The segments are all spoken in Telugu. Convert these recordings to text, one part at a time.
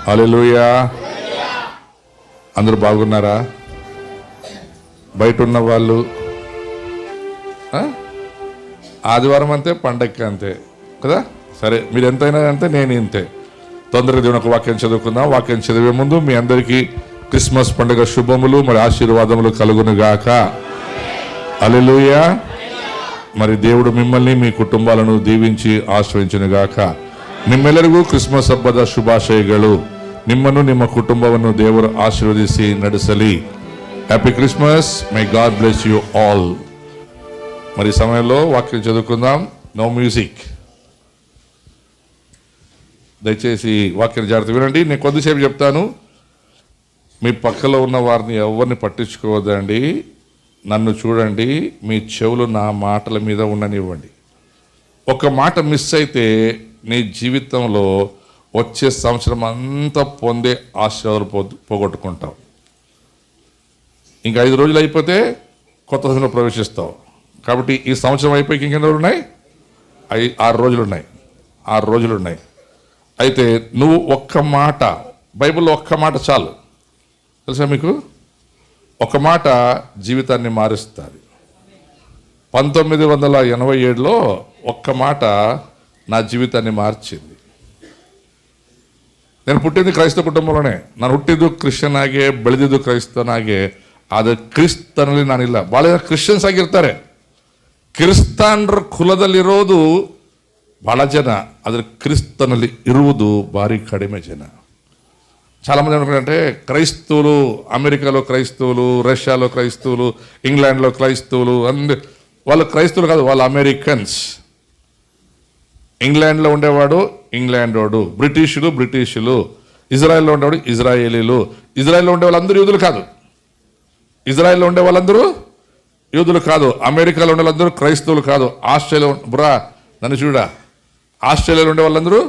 హల్లెలూయా. అందరూ బాగున్నారా? బయట ఉన్న వాళ్ళు ఆదివారం అంతే, పండగకి అంతే కదా. సరే, మీరు ఎంతైనా అంతే, నేను ఇంతే. తొందరగా దేవుని ఒక వాక్యం చదువుకుందాం. వాక్యం చదివే ముందు మీ అందరికీ క్రిస్మస్ పండుగ శుభములు మరి ఆశీర్వాదములు కలుగును గాక. హల్లెలూయా. మరి దేవుడు మిమ్మల్ని మీ కుటుంబాలను దీవించి ఆశ్రయించును గాక. ನಿಮ್ಮೆಲ್ಲರಿಗೂ ಕ್ರಿಸ್ಮಸ್ ಹಬ್ಬದ ಶುಭಾಶಯಗಳು. ನಿಮ್ಮನ್ನು ನಿಮ್ಮ ಕುಟುಂಬವನ್ನು ದೇವರು ಆಶೀರ್ವದಿಸಿ ನಡೆಸಲಿ. Happy Christmas. My God bless you all. మరి సమయంలో వాక్యం చదువుకుందాం. No music. దయచేసి వాక్యం జాగ్రత్త వినండి. నేను కొద్దిసేపు చెప్తాను. మీ పక్కలో ఉన్న వారిని ఎవరిని పట్టించుకోవద్దండి. నన్ను చూడండి. మీ చెవులు నా మాటల మీద ఉండనివ్వండి. ఒక మాట మిస్ అయితే నీ జీవితంలో వచ్చే సంవత్సరం అంతా పొందే ఆశీర్వాదాలు పోగొట్టుకుంటావు. ఇంకా 5 రోజులు అయిపోతే కొత్త సంవత్సరంలో ప్రవేశిస్తావు. కాబట్టి ఈ సంవత్సరం అయిపోయి ఇంకెన్ని రోజులు ఉన్నాయి? 6 రోజులు ఉన్నాయి. 6 రోజులు ఉన్నాయి. అయితే నువ్వు ఒక్క మాట, బైబిల్లో ఒక్క మాట చాలు. తెలుసా మీకు? ఒక మాట జీవితాన్ని మారుస్తుంది. 1987లో ఒక్క మాట నా జీవితాన్ని మార్చింది. నేను పుట్టింది ಕ್ರೈಸ್ತ ಕುಟುಂಬದಲ್ಲೇ. ನಾನು ಹುಟ್ಟಿದ್ದು ಕ್ರಿಶ್ಚಿಯನ್ ಆಗಿ ಬೆಳೆದಿದ್ದು ಕ್ರೈಸ್ತನಾಗೆ. ಆದರೆ ಕ್ರಿಸ್ತನಲ್ಲಿ ನಾನಿಲ್ಲ. ಭಾಳ ಜನ ಕ್ರಿಶ್ಚಿಯನ್ಸ್ ಆಗಿರ್ತಾರೆ. ಕ್ರಿಸ್ತನರ ಕುಲದಲ್ಲಿರೋದು ಭಾಳ ಜನ, ಆದರೆ ಕ್ರಿಸ್ತನಲ್ಲಿ ಇರುವುದು ಭಾರಿ ಕಡಿಮೆ ಜನ. చాలామంది ఏమనుకుంటారంటే క్రైస్తవులు అమెరికాలో క్రైస్తవులు, రష్యాలో క్రైస్తవులు, ఇంగ్లాండ్లో క్రైస్తవులు, వాళ్ళు క్రైస్తవులు కాదు, వాళ్ళు అమెరికన్స్. ఇంగ్లాండ్లో ఉండేవాడు ఇంగ్లాండోడు, బ్రిటిషులు, ఇజ్రాయెల్లో ఉండేవాడు ఇజ్రాయేలీలు. ఇజ్రాయెల్లో ఉండే వాళ్ళందరూ యూదులు కాదు. ఇజ్రాయెల్లో ఉండే వాళ్ళందరూ యూదులు కాదు. అమెరికాలో ఉండే వాళ్ళందరూ క్రైస్తవులు కాదు. ఆస్ట్రేలియా నన్ను చూడా, ఆస్ట్రేలియాలో ఉండే వాళ్ళందరూ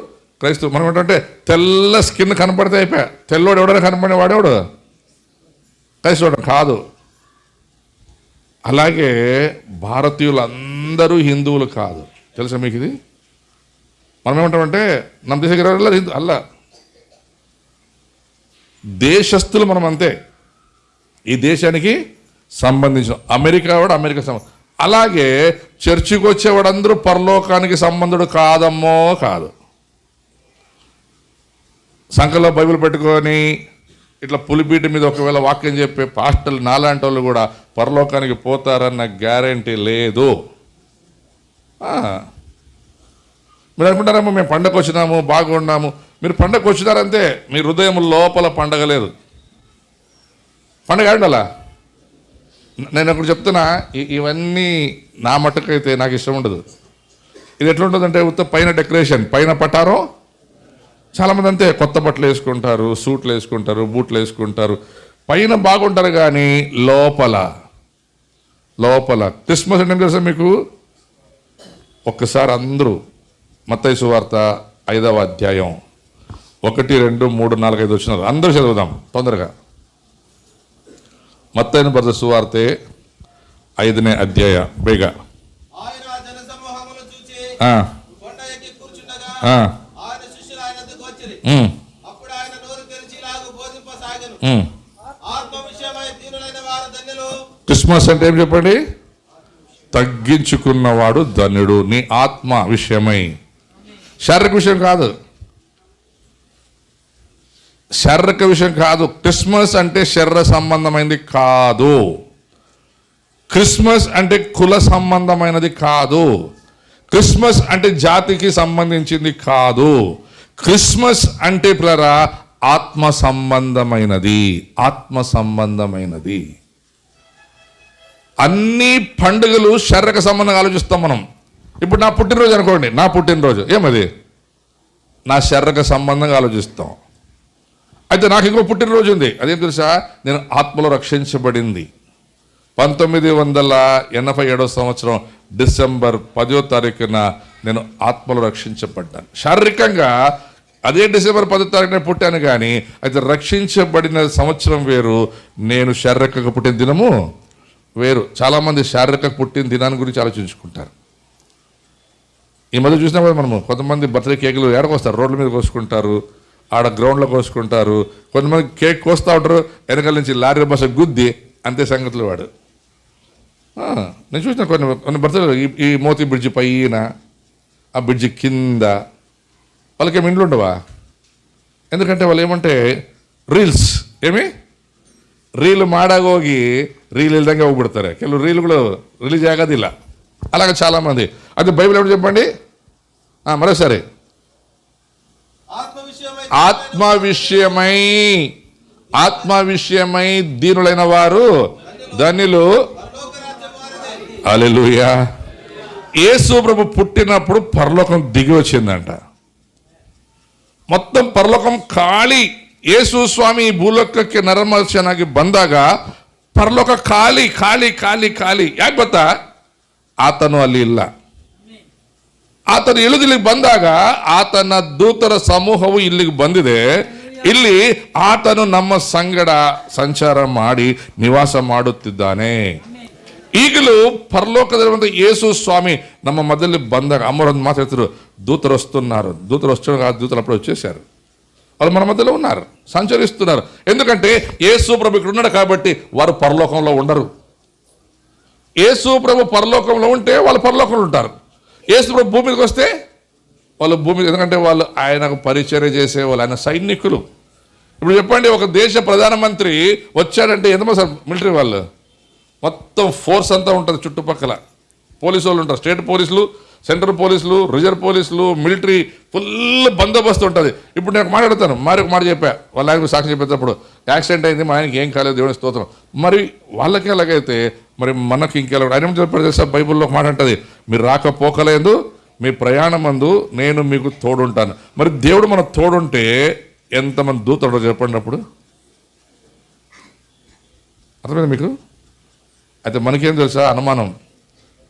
క్రైస్తవులు. మనం ఏంటంటే తెల్ల స్కిన్ కనపడితే అయిపోయా. తెల్లోడు ఎవడైనా కనపడిన వాడేవాడు క్రైస్తవుడు కాదు. అలాగే భారతీయులందరూ హిందువులు కాదు. తెలుసా మీకు ఇది? మనం ఏమంటామంటే ನಮ್ಮ దేశ అల్ల దేశస్తులు మనం అంతే. ఈ దేశానికి సంబంధించిన అమెరికా వాడు అమెరికా సంబంధం. అలాగే చర్చికి వచ్చేవాడందరూ పరలోకానికి సంబంధుడు కాదమ్మో కాదు. సంఖలో బైబిల్ పెట్టుకొని ఇట్లా పులిపీట మీద ఒకవేళ వాక్యం చెప్పే పాస్టర్లు నాలాంటి వాళ్ళు కూడా పరలోకానికి పోతారన్న గ్యారంటీ లేదు. మీరు అనుకుంటారేమో మేము పండగ వచ్చినాము బాగున్నాము. మీరు పండగ వచ్చినారంతే, మీ హృదయం లోపల పండగ లేదు. పండగ ఆడాలా? నేను ఒకటి చెప్తున్నా, ఇవన్నీ నా మట్టుకైతే నాకు ఇష్టం ఉండదు. ఇది ఎట్లుంటుందంటే ఉత్త పైన డెకరేషన్, పైన పట్టారో. చాలామంది అంతే, కొత్త బట్టలు వేసుకుంటారు, సూట్లు వేసుకుంటారు, బూట్లు వేసుకుంటారు, పైన బాగుంటారు కానీ లోపల క్రిస్మస్ అంటే ఏం తెలుసా మీకు? ఒక్కసారి అందరూ మత్తయి సువార్త 5వ అధ్యాయం 1, 2, 3, 4, 5 వచ్చినారు. అందరూ చదువుదాం తొందరగా. మత్తయి బర్ద సువార్తే 5వ అధ్యాయ బేగా. క్రిస్మస్ అంటే ఏం చెప్పండి? తగ్గించుకున్నవాడు ధన్యుడు. నీ ఆత్మ విషయమై, శారీరక విషయం కాదు, శారీరక విషయం కాదు. క్రిస్మస్ అంటే శరీర సంబంధమైనది కాదు. క్రిస్మస్ అంటే కుల సంబంధమైనది కాదు. క్రిస్మస్ అంటే జాతికి సంబంధించింది కాదు. క్రిస్మస్ అంటే పిల్లరా ఆత్మ సంబంధమైనది. అన్ని పండుగలు శారీరక సంబంధంగా ఆలోచిస్తాం మనం. ఇప్పుడు నా పుట్టినరోజు అనుకోండి, నా పుట్టినరోజు ఏమది? నా శారీరక సంబంధంగా ఆలోచిస్తాం. అయితే నాకు ఇంకో పుట్టినరోజు ఉంది. అదేం తెలుసా? నేను ఆత్మలో రక్షించబడింది. 1987 సంవత్సరం డిసెంబర్ 10వ తారీఖున నేను ఆత్మలో రక్షించబడ్డాను. శారీరకంగా అదే డిసెంబర్ 10వ తారీఖున పుట్టాను కానీ అయితే రక్షించబడిన సంవత్సరం వేరు, నేను శారీరకంగా పుట్టిన దినము వేరు. చాలామంది శారీరకంగా పుట్టిన దినాన్ని గురించి ఆలోచించుకుంటారు. ఈ మధ్య చూసినా కూడా మనము కొంతమంది బర్త్డే కేకులు ఏడకొస్తారు, రోడ్ల మీద కోసుకుంటారు. ఆడ గ్రౌండ్లో కోసుకుంటారు. కొంతమంది కేక్ కోస్తూ ఉంటారు, వెనకాల నుంచి లారీ బస్సు గుద్ది, అంతే సంగతులు వాడు. నేను చూసిన కొన్ని భర్తలు ఈ మోతీ బ్రిడ్జి పైన, ఆ బ్రిడ్జి కింద వాళ్ళకేమి ఇండ్లు ఉండవా? ఎందుకంటే వాళ్ళు ఏమంటే రీల్స్ రీలు ಮಾಡಾಗೋಗಿ రీల్ ఇల్దంగా ఊపిడతారు. ಕೆಲವು రీలు రిలీజ్ ఆగదు ఇలా. అలాగే చాలామంది. అది బైబిల్ ఏమిటి చెప్పండి మరోసారి. ఆత్మ విషయమై దీనులైన వారు ధన్యులు. హల్లెలూయా. యేసు ప్రభు పుట్టినప్పుడు పరలోకం దిగి వచ్చిందంట. ಮೊತ್ತ ಪರಲೋಕಂ ಖಾಲಿ. ಯೇಸು ಸ್ವಾಮಿ ಭೂಲೋಕಕ್ಕೆ ನರಮರ್ಶನಾಗಿ ಬಂದಾಗ ಪರಲೋಕ ಖಾಲಿ ಖಾಲಿ ಖಾಲಿ ಖಾಲಿ. ಯಾಕೆ ಗೊತ್ತಾ? ಆತನು ಅಲ್ಲಿ ಇಲ್ಲ. ಆತನು ಇಳಿದಿಲ್ಲಿಗೆ ಬಂದಾಗ ಆತನ ದೂತರ ಸಮೂಹವು ಇಲ್ಲಿಗೆ ಬಂದಿದೆ. ಇಲ್ಲಿ ಆತನು ನಮ್ಮ ಸಂಗಡ ಸಂಚಾರ ಮಾಡಿ ನಿವಾಸ ಮಾಡುತ್ತಿದ್ದಾನೆ. ಈಗಲೂ ಪರಲೋಕದಲ್ಲಿರುವಂಥ ಯೇಸು ಸ್ವಾమి ನಮ್ಮ ಮಧ್ಯದಲ್ಲಿ ಬಂದಾಗ అమ్మరొందు మాట చెప్తారు, దూతలు వస్తున్నారు. దూతలు వస్తున్నారు, ఆ దూతలు అప్పుడు వచ్చేసారు. వాళ్ళు మన మధ్యలో ఉన్నారు, సంచరిస్తున్నారు. ఎందుకంటే యేసు ప్రభు ఇక్కడ ఉన్నాడు కాబట్టి వారు పరలోకంలో ఉండరు. యేసు ప్రభు పరలోకంలో ఉంటే వాళ్ళు పరలోకంలో ఉంటారు. యేసు ప్రభు భూమి మీదకి వస్తే వాళ్ళు భూమి, ఎందుకంటే వాళ్ళు ఆయనకు పరిచర్య చేసే వాళ్ళు, ఆయన సైనికులు. ఇప్పుడు చెప్పండి, ఒక దేశ ప్రధానమంత్రి వచ్చాడంటే ఎంతమంది సార్ మిలిటరీ వాళ్ళు మొత్తం ఫోర్స్ అంతా ఉంటుంది. చుట్టుపక్కల పోలీసు వాళ్ళు ఉంటారు, స్టేట్ పోలీసులు, సెంట్రల్ పోలీసులు, రిజర్వ్ పోలీసులు, మిలిటరీ, ఫుల్ బందోబస్తు ఉంటుంది. ఇప్పుడు నేను మాట్లాడతాను, మరి ఒక మాట చెప్పా, వాళ్ళ ఆయనకు సాక్షి చెప్పేటప్పుడు యాక్సిడెంట్ అయింది, మా ఆయనకి ఏం కాలేదు, దేవుని స్తోత్రం. మరి వాళ్ళకి ఎలాగైతే మరి మనకి ఇంకెలా? ఆయన ఏం చెప్పాడు తెలుసా? బైబిల్లో ఒక మాట అంటది, మీరు రాకపోకలేదు మీ ప్రయాణమందు నేను మీకు తోడుంటాను. మరి దేవుడు మనకు తోడుంటే ఎంతమంది దూతడు చెప్పండి అప్పుడు. అర్థమైంది మీకు? అయితే మనకేం తెలుసా? అనుమానం,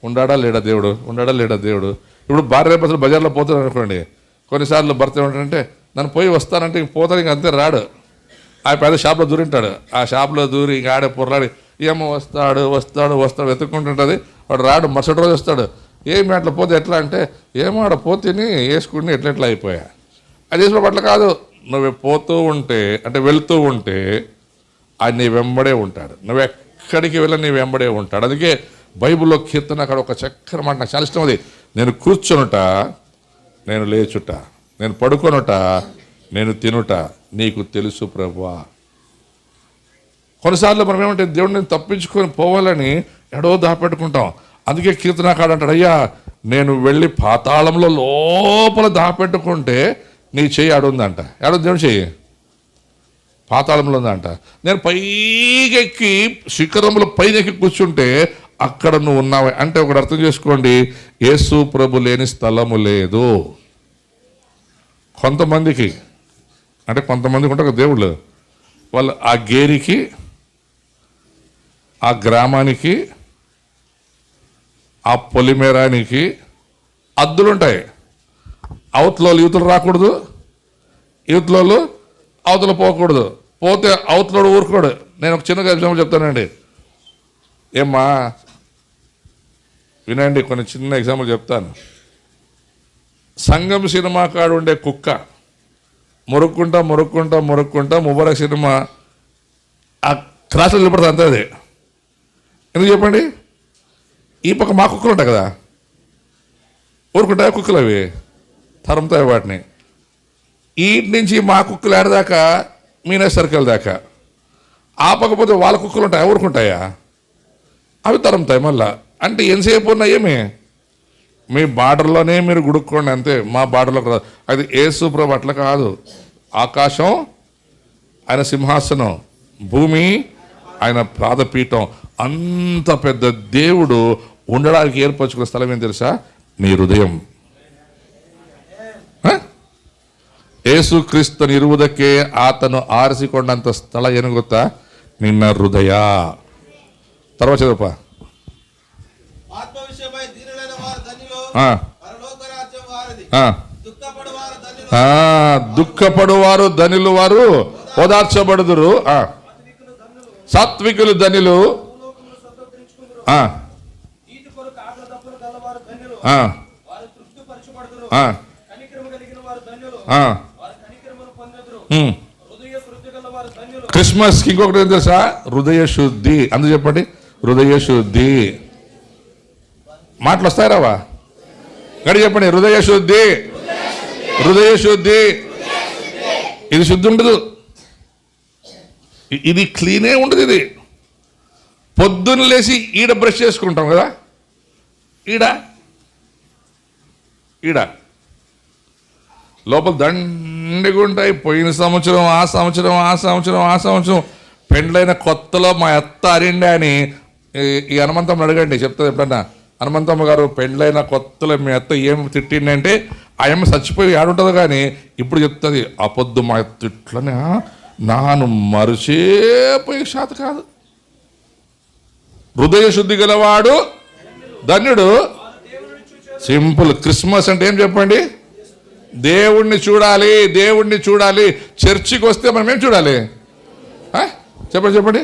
ఉండాడా లేడా దేవుడు, ఉండాడా లేడా దేవుడు. ఇప్పుడు భార్య బస్సులు బజార్లో పోతాడు అనుకోండి, కొన్నిసార్లు భర్త ఏమంటాడంటే నన్ను పోయి వస్తానంటే ఇంక పోతాడు, ఇంక అంతే రాడు. ఆ పెద్ద షాప్లో దూరింటాడు, ఆ షాప్లో దూరి ఇంక ఆడే పొరలాడి ఏమో వస్తాడు వస్తాడు వస్తాడు వెతుక్కుంటుంటుంది. వాడు రాడు, మరుసటి రోజు వస్తాడు. ఏమి అట్లా పోతే ఎట్లా అంటే, ఏమో ఆడ పోతేని వేసుకుని ఎట్లా అయిపోయా. అది వేసిన అట్లా కాదు, నువ్వు పోతూ ఉంటే అంటే వెళుతూ ఉంటే ఆయన నీ వెంబడే ఉంటాడు. నువ్వు ఎక్కడికి వెళ్ళి నీ వెంబడే ఉంటాడు. అందుకే బైబిల్లో కీర్తన అక్కడ ఒక చక్కని మాట నాకు చాలా ఇష్టం. అది, నేను కూర్చొనుట, నేను లేచుట, నేను పడుకొనుట, నేను తినుట నీకు తెలుసు ప్రభువా. కొన్నిసార్లు మనం ఏమంటే దేవుడిని తప్పించుకొని పోవాలని ఎడో దాపెట్టుకుంటాం. అందుకే కీర్తనకాడు అంటాడు, అయ్యా నేను వెళ్ళి పాతాళంలో లోపల దాపెట్టుకుంటే నీ చెయ్యి ఆడుందంట. ఆడుంది దేవుని చెయ్యి పాతాళంలో ఉందంట. నేను పైకెక్కి శిఖరముల పైనెక్కి కూర్చుంటే అక్కడ నువ్వు ఉన్నావే అంటే ఒకటి అర్థం చేసుకోండి, యేసు ప్రభు లేని స్థలము లేదు. కొంతమందికి అంటే కొంతమందికి ఉంటారు దేవుళ్ళు, వాళ్ళు ఆ గేరికి, ఆ గ్రామానికి, ఆ పొలిమేరానికి అద్దులుంటాయి. అవతల యువతలు రాకూడదు, యువతలు అవతల పోకూడదు. పోతే అవతలోడు ఊరుకోడు. నేను ఒక చిన్న ఎగ్జాంపుల్ చెప్తానండి. ఏమ్మా వినండి, కొన్ని చిన్న ఎగ్జాంపుల్ చెప్తాను. సంగం సినిమా కాడు ఉండే కుక్క మొరుక్కుంటా మొరుక్కుంటా మొరుక్కుంటా ముబారక్ సినిమా ఆ క్రాస్లో నిలబడుతుంది అంతే. అది ఎందుకు చెప్పండి? ఈ పక్క మా కుక్కలు ఉంటాయి కదా, ఊరుకుంటాయి కుక్కలు, అవి తరుముతాయి వాటిని. ఈటి నుంచి మా కుక్కలు ఆడదాకా మీనా సర్కిల్ దాకా. ఆపకపోతే వాళ్ళ కుక్కలు ఉంటాయి, ఊరుకుంటాయా? అవి తరుముతాయి మళ్ళా. అంటే ఎంతసేపు ఉన్నా ఏమి మీ బార్డర్లోనే మీరు గుడుక్కోండి అంతే, మా బార్డర్లోకి రాదు. అది యేసు ప్రభు అట్లా కాదు. ఆకాశం ఆయన సింహాసనం, భూమి ఆయన పాదపీఠం. అంత పెద్ద దేవుడు ఉండడానికి ఏర్పరచుకున్న స్థలం ఏం తెలుసా? నీ హృదయం. యేసు క్రీస్తుని ఇರುವುದಕ್ಕೆ ಆತನು ಆರಿಸಿಕೊಂಡಂತ ಸ್ಥಳ ಏನು ಗೊತ್ತಾ? ನಿನ್ನ ಹೃದಯ. తర్వాత చదువుపా. దుఃఖపడువారు ధనులు, వారు ఓదార్చబడుదురు. సాత్వికులు ధనులు, క్రిస్మస్కి ఇంకొకటి ఏం తెలుసా? హృదయ శుద్ధి. అందుకు చెప్పండి, హృదయ శుద్ధి. మాటలు వస్తాయి రావా? గడి చెప్పండి, హృదయ శుద్ధి, హృదయ శుద్ధి. ఇది శుద్ధి ఉండదు, ఇది క్లీనే ఉండదు. ఇది పొద్దున్న లేచి ఈడ బ్రష్ చేసుకుంటాం కదా, ఈడ ఈడ లోపల దండిగా ఉంటాయి. పోయిన సంవత్సరం, ఆ సంవత్సరం పెండ్లైన కొత్తలో మా అత్త అరిండే అని ఈ హనుమంతమ్మ అడగండి, చెప్తుంది ఎప్పుడన్నా. హనుమంతమ్మ గారు పెండ్లైన కొత్తలో మీ అత్త ఏం తిట్టిందంటే ఆయమ్మ చచ్చిపోయి ఆడుంటుందో కానీ ఇప్పుడు చెప్తుంది, ఆ పొద్దు మా అత్త ఇట్లనే నాను మరిచేపోయే శాత కాదు. హృదయ శుద్ధి గలవాడు ధన్యుడు. సింపుల్. క్రిస్మస్ అంటే ఏం చెప్పండి? దేవుణ్ణి చూడాలి, దేవుణ్ణి చూడాలి. చర్చికి వస్తే మనం ఏం చూడాలి? చెప్పండి.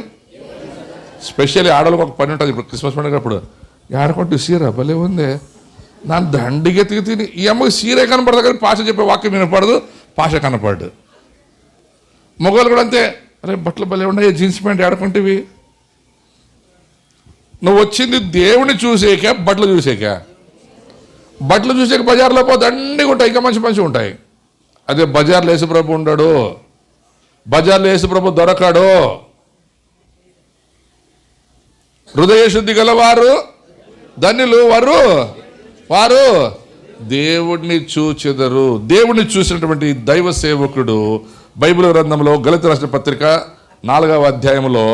స్పెషల్లీ ఆడవాళ్ళకి ఒక పని ఉంటుంది. ఇప్పుడు క్రిస్మస్ పండుగ అప్పుడు ఆడుకుంటూ సీర భలే ఉంది, నా దండిగా తిని ఈ అమ్మకి సీరే కనపడదు కానీ పాష చెప్పే వాక్యం వినపడదు, పాష కనపడదు. మగవాళ్ళు కూడా అంతే. అరే బట్టలు భలే ఉన్నాయి, జీన్స్ ప్యాంట్ ఆడుకుంటేవి. నువ్వు వచ్చింది దేవుణ్ణి చూసేక, బట్టలు చూసేక. బట్టలు చూసాక బజార్లో పో దండిగా ఉంటాయి, ఇంకా మంచి ఉంటాయి. అదే బజార్లో యేసుప్రభు ఉండడు, బజార్లో యేసుప్రభు దొరకడు. హృదయ శుద్ధి గలవారు ధన్యులు, వారు దేవుణ్ణి చూచెదరు. దేవుణ్ణి చూసినటువంటి దైవ సేవకుడు బైబిల్ గ్రంథంలో గలతీ రాసిన పత్రిక 4వ అధ్యాయంలో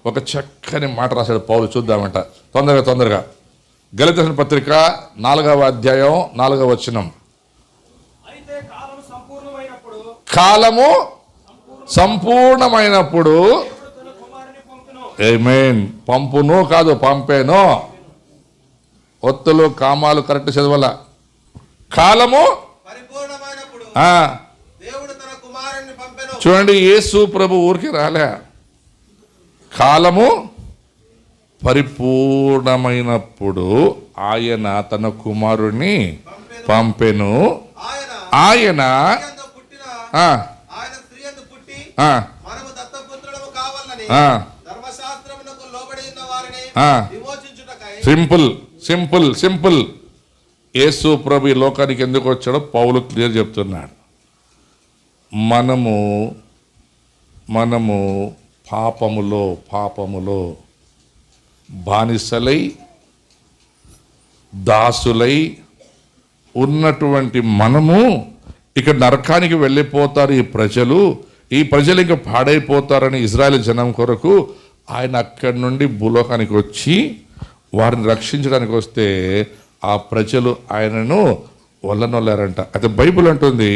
ఒక చక్కని మాట రాశాడు పౌలు. చూద్దామంట తొందరగా. గలతీ రాసిన పత్రిక 4వ అధ్యాయం 4వ వచనం. కాలము సంపూర్ణమైనప్పుడు, ఆమేన్. పంపును కాదు, పంపేను. ఒత్తులు కామాలు కరెక్ట్ చదవాల. కాలము చూడండి, యేసు ప్రభు ఊరికి రాలే. కాలము పరిపూర్ణమైనప్పుడు ఆయన తన కుమారుణ్ణి పంపెను. ఆయన సింపుల్. యేసు ప్రభు ఈ లోకానికి ఎందుకు వచ్చాడో పౌలు క్లియర్ చెప్తున్నాడు. మనము పాపములో బానిసలై దాసులై ఉన్నటువంటి మనము ఇక్కడ నరకానికి వెళ్ళిపోతారు ఈ ప్రజలు ఇంకా పాడైపోతారని ఇజ్రాయేల్ జనం కొరకు ఆయన అక్కడి నుండి భూలోకానికి వచ్చి వారిని రక్షించడానికి వస్తే ఆ ప్రజలు ఆయనను వల్లనొల్లారంట. అయితే బైబిల్ అంటుంది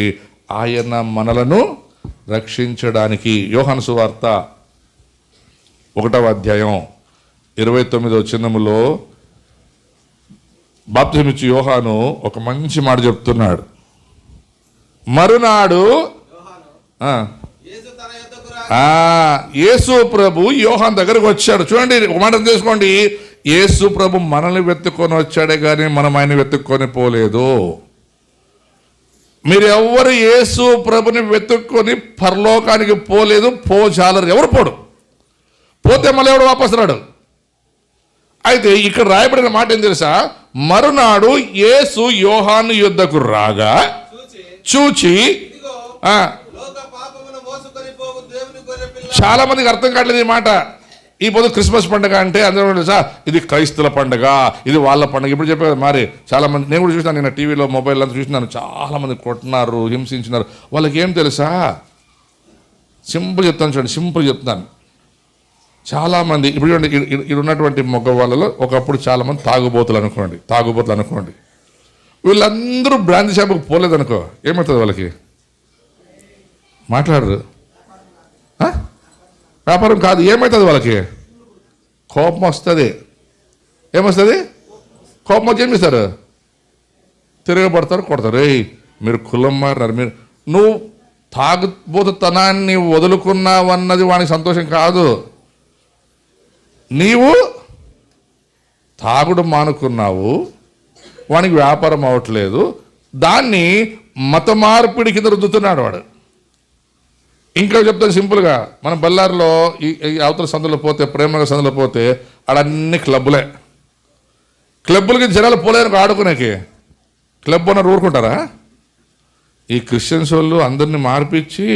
ఆయన మనలను రక్షించడానికి. యోహాను సువార్త 1వ అధ్యాయం 29వ వచనములో బాప్తిసం ఇచ్చి యోహాను ఒక మంచి మాట చెప్తున్నాడు. మరునాడు యేసు ప్రభు యోహాన్ దగ్గరకు వచ్చాడు. చూడండి, ఒక మాట తెలుసుకోండి, యేసు ప్రభు మనల్ని వెతుక్కొని వచ్చాడే కానీ మనం ఆయన వెతుక్కొని పోలేదు. మీరు ఎవరు యేసు ప్రభుని వెతుక్కొని పరలోకానికి పోలేదు, పోజాలరు. ఎవరు పోతే మళ్ళీ ఎవడు వాపసు రాడు. అయితే ఇక్కడ రాయబడిన మాట ఏం తెలుసా? మరునాడు యేసు యోహాను యుద్ధకు రాగా చూచి, చాలా మందికి అర్థం కావట్లేదు ఈ మాట. ఈ పొద్దు క్రిస్మస్ పండుగ అంటే అందరూ తెలుసా ఇది క్రైస్తవుల పండుగ, ఇది వాళ్ళ పండుగ. ఇప్పుడు చెప్పారు మరి చాలా మంది, నేను కూడా చూసినాను, నేను టీవీలో మొబైల్ అంతా చూసినాను, చాలా మంది కొట్టినారు, హింసించినారు. వాళ్ళకి ఏం తెలుసా? సింపుల్ చెప్తాను చూడండి, చెప్తాను. చాలామంది ఇప్పుడు చూడండి, ఇక్కడ ఉన్నటువంటి మగవాళ్ళలో ఒకప్పుడు చాలామంది తాగుబోతులు అనుకోండి. వీళ్ళందరూ బ్రాంతి షాపుకి పోలేదనుకో, ఏమవుతుంది వాళ్ళకి? మాట్లాడరు. వ్యాపారం కాదు, ఏమవుతుంది వాళ్ళకి? కోపం వస్తుంది. ఏమొస్తుంది? కోపం వచ్చి ఏం చేస్తారు? తిరగబడతారు, కొడతారు. మీరు కులం మారినారు, నువ్వు తాగుబోతుతనాన్ని వదులుకున్నావన్నది వానికి సంతోషం కాదు. నీవు తాగుడు మానుకున్నావు, వానికి వ్యాపారం అవ్వట్లేదు, దాన్ని మత మార్పిడి కింద రుద్దుతున్నాడు వాడు. ఇంకా చెప్తాను సింపుల్గా, మన బళ్ళారిలో ఈ అవతల సందులో పోతే, ప్రేమనగర్ సందులో పోతే ఆడన్నీ క్లబ్బులకి జనాలు పోలేరు ఆడుకునేకి. క్లబ్ అన్నారు ఊరుకుంటారా? ఈ క్రిస్టియన్స్ వాళ్ళు అందరినీ మార్పించి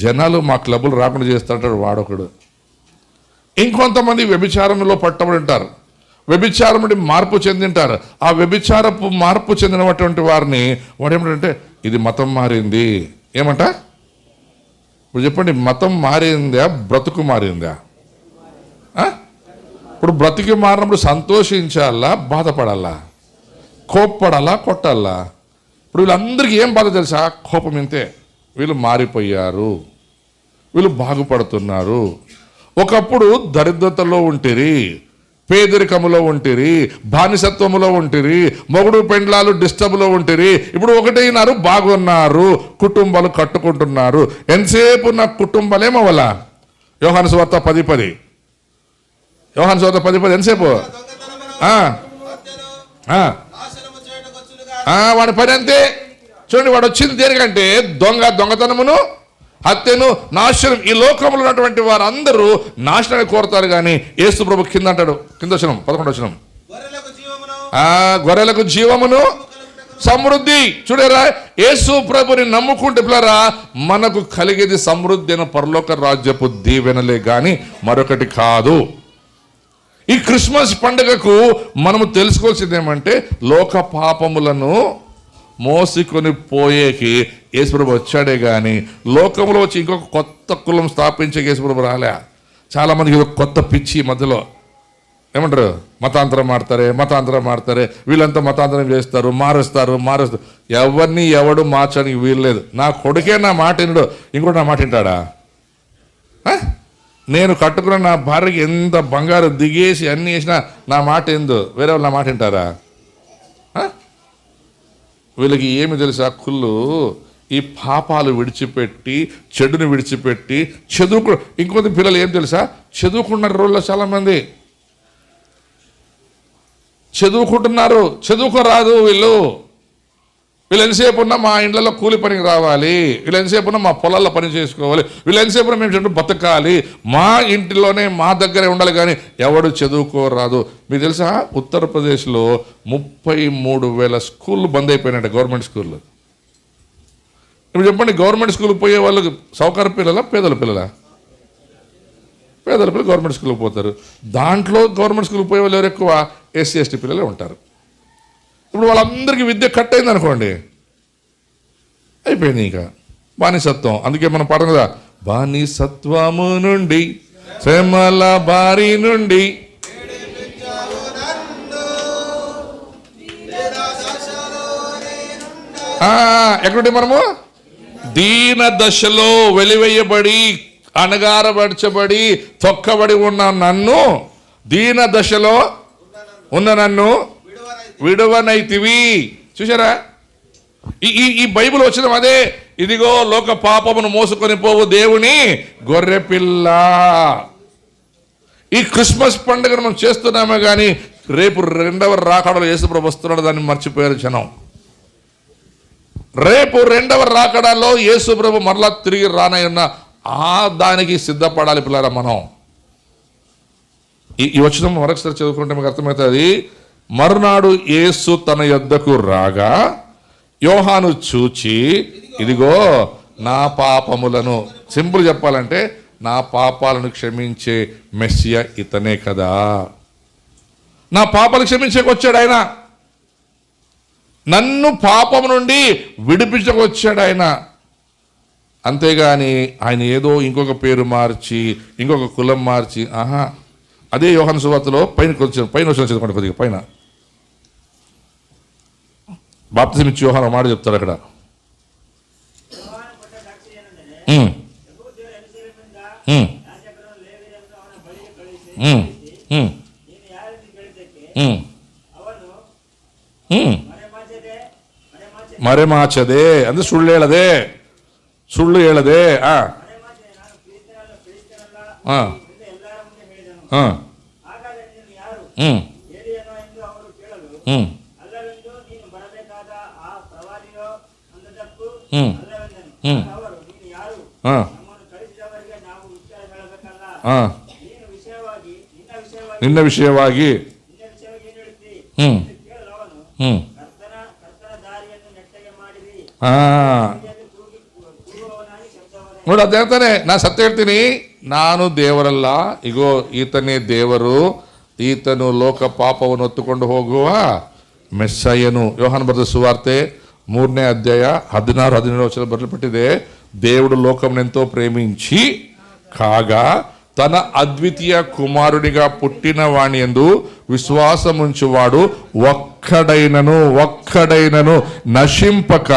జనాలు మా క్లబ్బులు రాకుండా చేస్తుంటాడు వాడొకడు. ఇంకొంతమంది వ్యభిచారంలో పట్టబడి ఉంటారు, వ్యభిచారం మార్పు చెందింటారు. ఆ వ్యభిచారపు మార్పు చెందినటువంటి వారిని వాడు ఏమంటే ఇది మతం మారింది. ఏమంట? ఇప్పుడు చెప్పండి, మతం మారిందా బ్రతుకు మారిందా? ఇప్పుడు బ్రతికి మారినప్పుడు సంతోషించాలా, బాధపడాలా, కోప్పడాలా, కొట్టాలా? ఇప్పుడు వీళ్ళందరికీ ఏం బాధ తెలుసా? కోపం ఇంతే. వీళ్ళు మారిపోయారు, వీళ్ళు బాగుపడుతున్నారు. ఒకప్పుడు దరిద్రతలో ఉంటిరి, పేదరికములో ఉంటిరి, బానిసత్వములో ఉంటిరి, మొగుడు పెండ్లాలు డిస్టర్బ్లో ఉంటిరి. ఇప్పుడు ఒకటైనారు, బాగున్నారు, కుటుంబాలు కట్టుకుంటున్నారు. ఎంతసేపు నా కుటుంబాలేమవ్వాలా? యోహాను సువార్త 10:10, యోహాను సువార్త 10:10 ఎంతసేపు? వాడి పని అంతే. చూడండి, వాడు వచ్చింది దేనికంటే దొంగతనమును, హత్యను, నాశనం. ఈ లోకంలో ఉన్నటువంటి వారందరూ నాశనాన్ని కోరుతారు. కానీ యేసు ప్రభు కింద అంటాడు, కింద వచనం 11 గొర్రెలకు జీవమును సమృద్ధి. చూడరా, యేసు ప్రభుని నమ్ముకుంటే పిల్లరా మనకు కలిగేది సమృద్ధి అయిన పరలోక రాజ్యపు దీవెనలే గాని మరొకటి కాదు. ఈ క్రిస్మస్ పండుగకు మనము తెలుసుకోవాల్సింది ఏమంటే, లోక పాపములను మోసుకొని పోయేకి యేసుప్రభు వచ్చాడే కానీ లోకంలో వచ్చి ఇంకొక కొత్త కులం స్థాపించే యేసుప్రభు రాలే. చాలామందికి కొత్త పిచ్చి మధ్యలో ఏమంటారు, మతాంతరం మాడతారే, వీళ్ళంతా మతాంతరం చేస్తారు, మారుస్తారు. ఎవరిని ఎవడు మార్చడానికి వీల్లేదు. నా కొడుకే నా మాట వినడు, ఇంకోటి నా మాట వింటాడా? నేను కట్టుకున్న నా భార్యకి ఎంత బంగారు దిగేసి అన్నీ వేసినా నా మాట ఏందో, వేరే వాళ్ళు నా మాట వింటారా? వీళ్ళకి ఏమి తెలుసా? కుళ్ళు ఈ పాపాలు విడిచిపెట్టి, చెడుని విడిచిపెట్టి ఇంకొంత పిల్లలు ఏం తెలుసా? చదువుకున్న రోజుల్లో చాలామంది చదువుకుంటున్నారు, చదువుకోరాదు. వీళ్ళు ఎంతసేపు ఉన్నా మా ఇండ్లలో కూలి పనికి రావాలి, వీళ్ళు ఎంతసేపు ఉన్నా మా పొలాల్లో పని చేసుకోవాలి, వీళ్ళు ఎంతసేపు ఉన్నా మేము చెట్టు బతకాలి, మా ఇంటిలోనే మా దగ్గరే ఉండాలి, కానీ ఎవడు చదువుకోరాదు. మీకు తెలుసా, ఉత్తరప్రదేశ్లో 33,000 స్కూళ్ళు బంద్ అయిపోయినాయి, గవర్నమెంట్ స్కూళ్ళు. ఇప్పుడు చెప్పండి, గవర్నమెంట్ స్కూల్కి పోయే వాళ్ళకి సౌకర్య పిల్లలా, పేదల పిల్లలా? పేదల పిల్లలు గవర్నమెంట్ స్కూల్కి పోతారు. దాంట్లో గవర్నమెంట్ స్కూల్కి పోయే వాళ్ళు ఎవరు ఎక్కువ? SC ST పిల్లలే ఉంటారు. ఇప్పుడు వాళ్ళందరికీ విద్య కట్ అయింది అనుకోండి, అయిపోయింది ఇంకా బానిసత్వం. అందుకే మనం పాఠం కదా, బానిసత్వము నుండి శ్రమల బారి నుండి ఎక్కడుంటే మనము దీన దశలో వెలివేయబడి, అణగారపరచబడి, తొక్కబడి ఉన్న నన్ను, దీన దశలో ఉన్న నన్ను విడువనైతివి. చూసారా, ఈ బైబిల్ వచ్చిన అదే. ఇదిగో లోక పాపమును మోసుకొని పోవు దేవుని గొర్రెపిల్ల. ఈ క్రిస్మస్ పండుగను మనం చేస్తున్నామే కానీ రేపు రెండవ రాకడలో యేసుప్రభు వస్తున్నాడు, దాన్ని మర్చిపోయారు జనం. రేపు రెండవ రాకడలో యేసుప్రభు మరలా తిరిగి రానయ్యున్న దానికి సిద్ధపడాలి పిల్లరా మనం. ఈ వచనం మరొకసారి చదువుకుంటే మీకు అర్థమవుతుంది. మరునాడు యేసు తన యొద్దకు రాగా యోహాను చూచి, ఇదిగో నా పాపములను, సింపుల్ చెప్పాలంటే నా పాపాలను క్షమించే మెస్సియా ఇతనే కదా, నా పాపాలు క్షమించకొచ్చాడు ఆయన, నన్ను పాపం నుండి విడిపించకొచ్చాడు ఆయన. అంతేగాని ఆయన ఏదో ఇంకొక పేరు మార్చి, ఇంకొక కులం మార్చి, అదే యోహాను సువార్తలో పైన వచ్చిన చదువుకోండి కొద్దిగా పైన. బాప్తిసం ఇచ్చి యోహాను మాట చెప్తాడు అక్కడ. మరెమాచదే అంటే సుళ్ళు ಹೇಳದೆ ನಿನ್ನ ವಿಷಯವಾಗಿ ನೋಡಿ ಅದ್ ಹೇಳ್ತಾನೆ, ನಾನು ಸತ್ಯ ಹೇಳ್ತೀನಿ, ನಾನು ದೇವರಲ್ಲ, ಇಗೋ ಈತನೇ ದೇವರು, ಈತನು ಲೋಕ ಪಾಪವನ್ನು ಹೊತ್ತುಕೊಂಡು ಹೋಗುವ ಮೆಸ್ಸಯ್ಯನು. ಯೋಹಾನ ಬರೆದ ಸುವಾರ್ತೆ 3ನೇ ಅಧ್ಯಾಯ 16-17 ವಚನ ಬರೆಯಲ್ಪಟ್ಟಿದೆ. దేవుడు లోకమునెంతో ప్రేమించి కాగా తన అద్వితీయ కుమారునిగా పుట్టిన వాని యందు విశ్వాసముంచువాడు ఒక్కడైనను నశింపక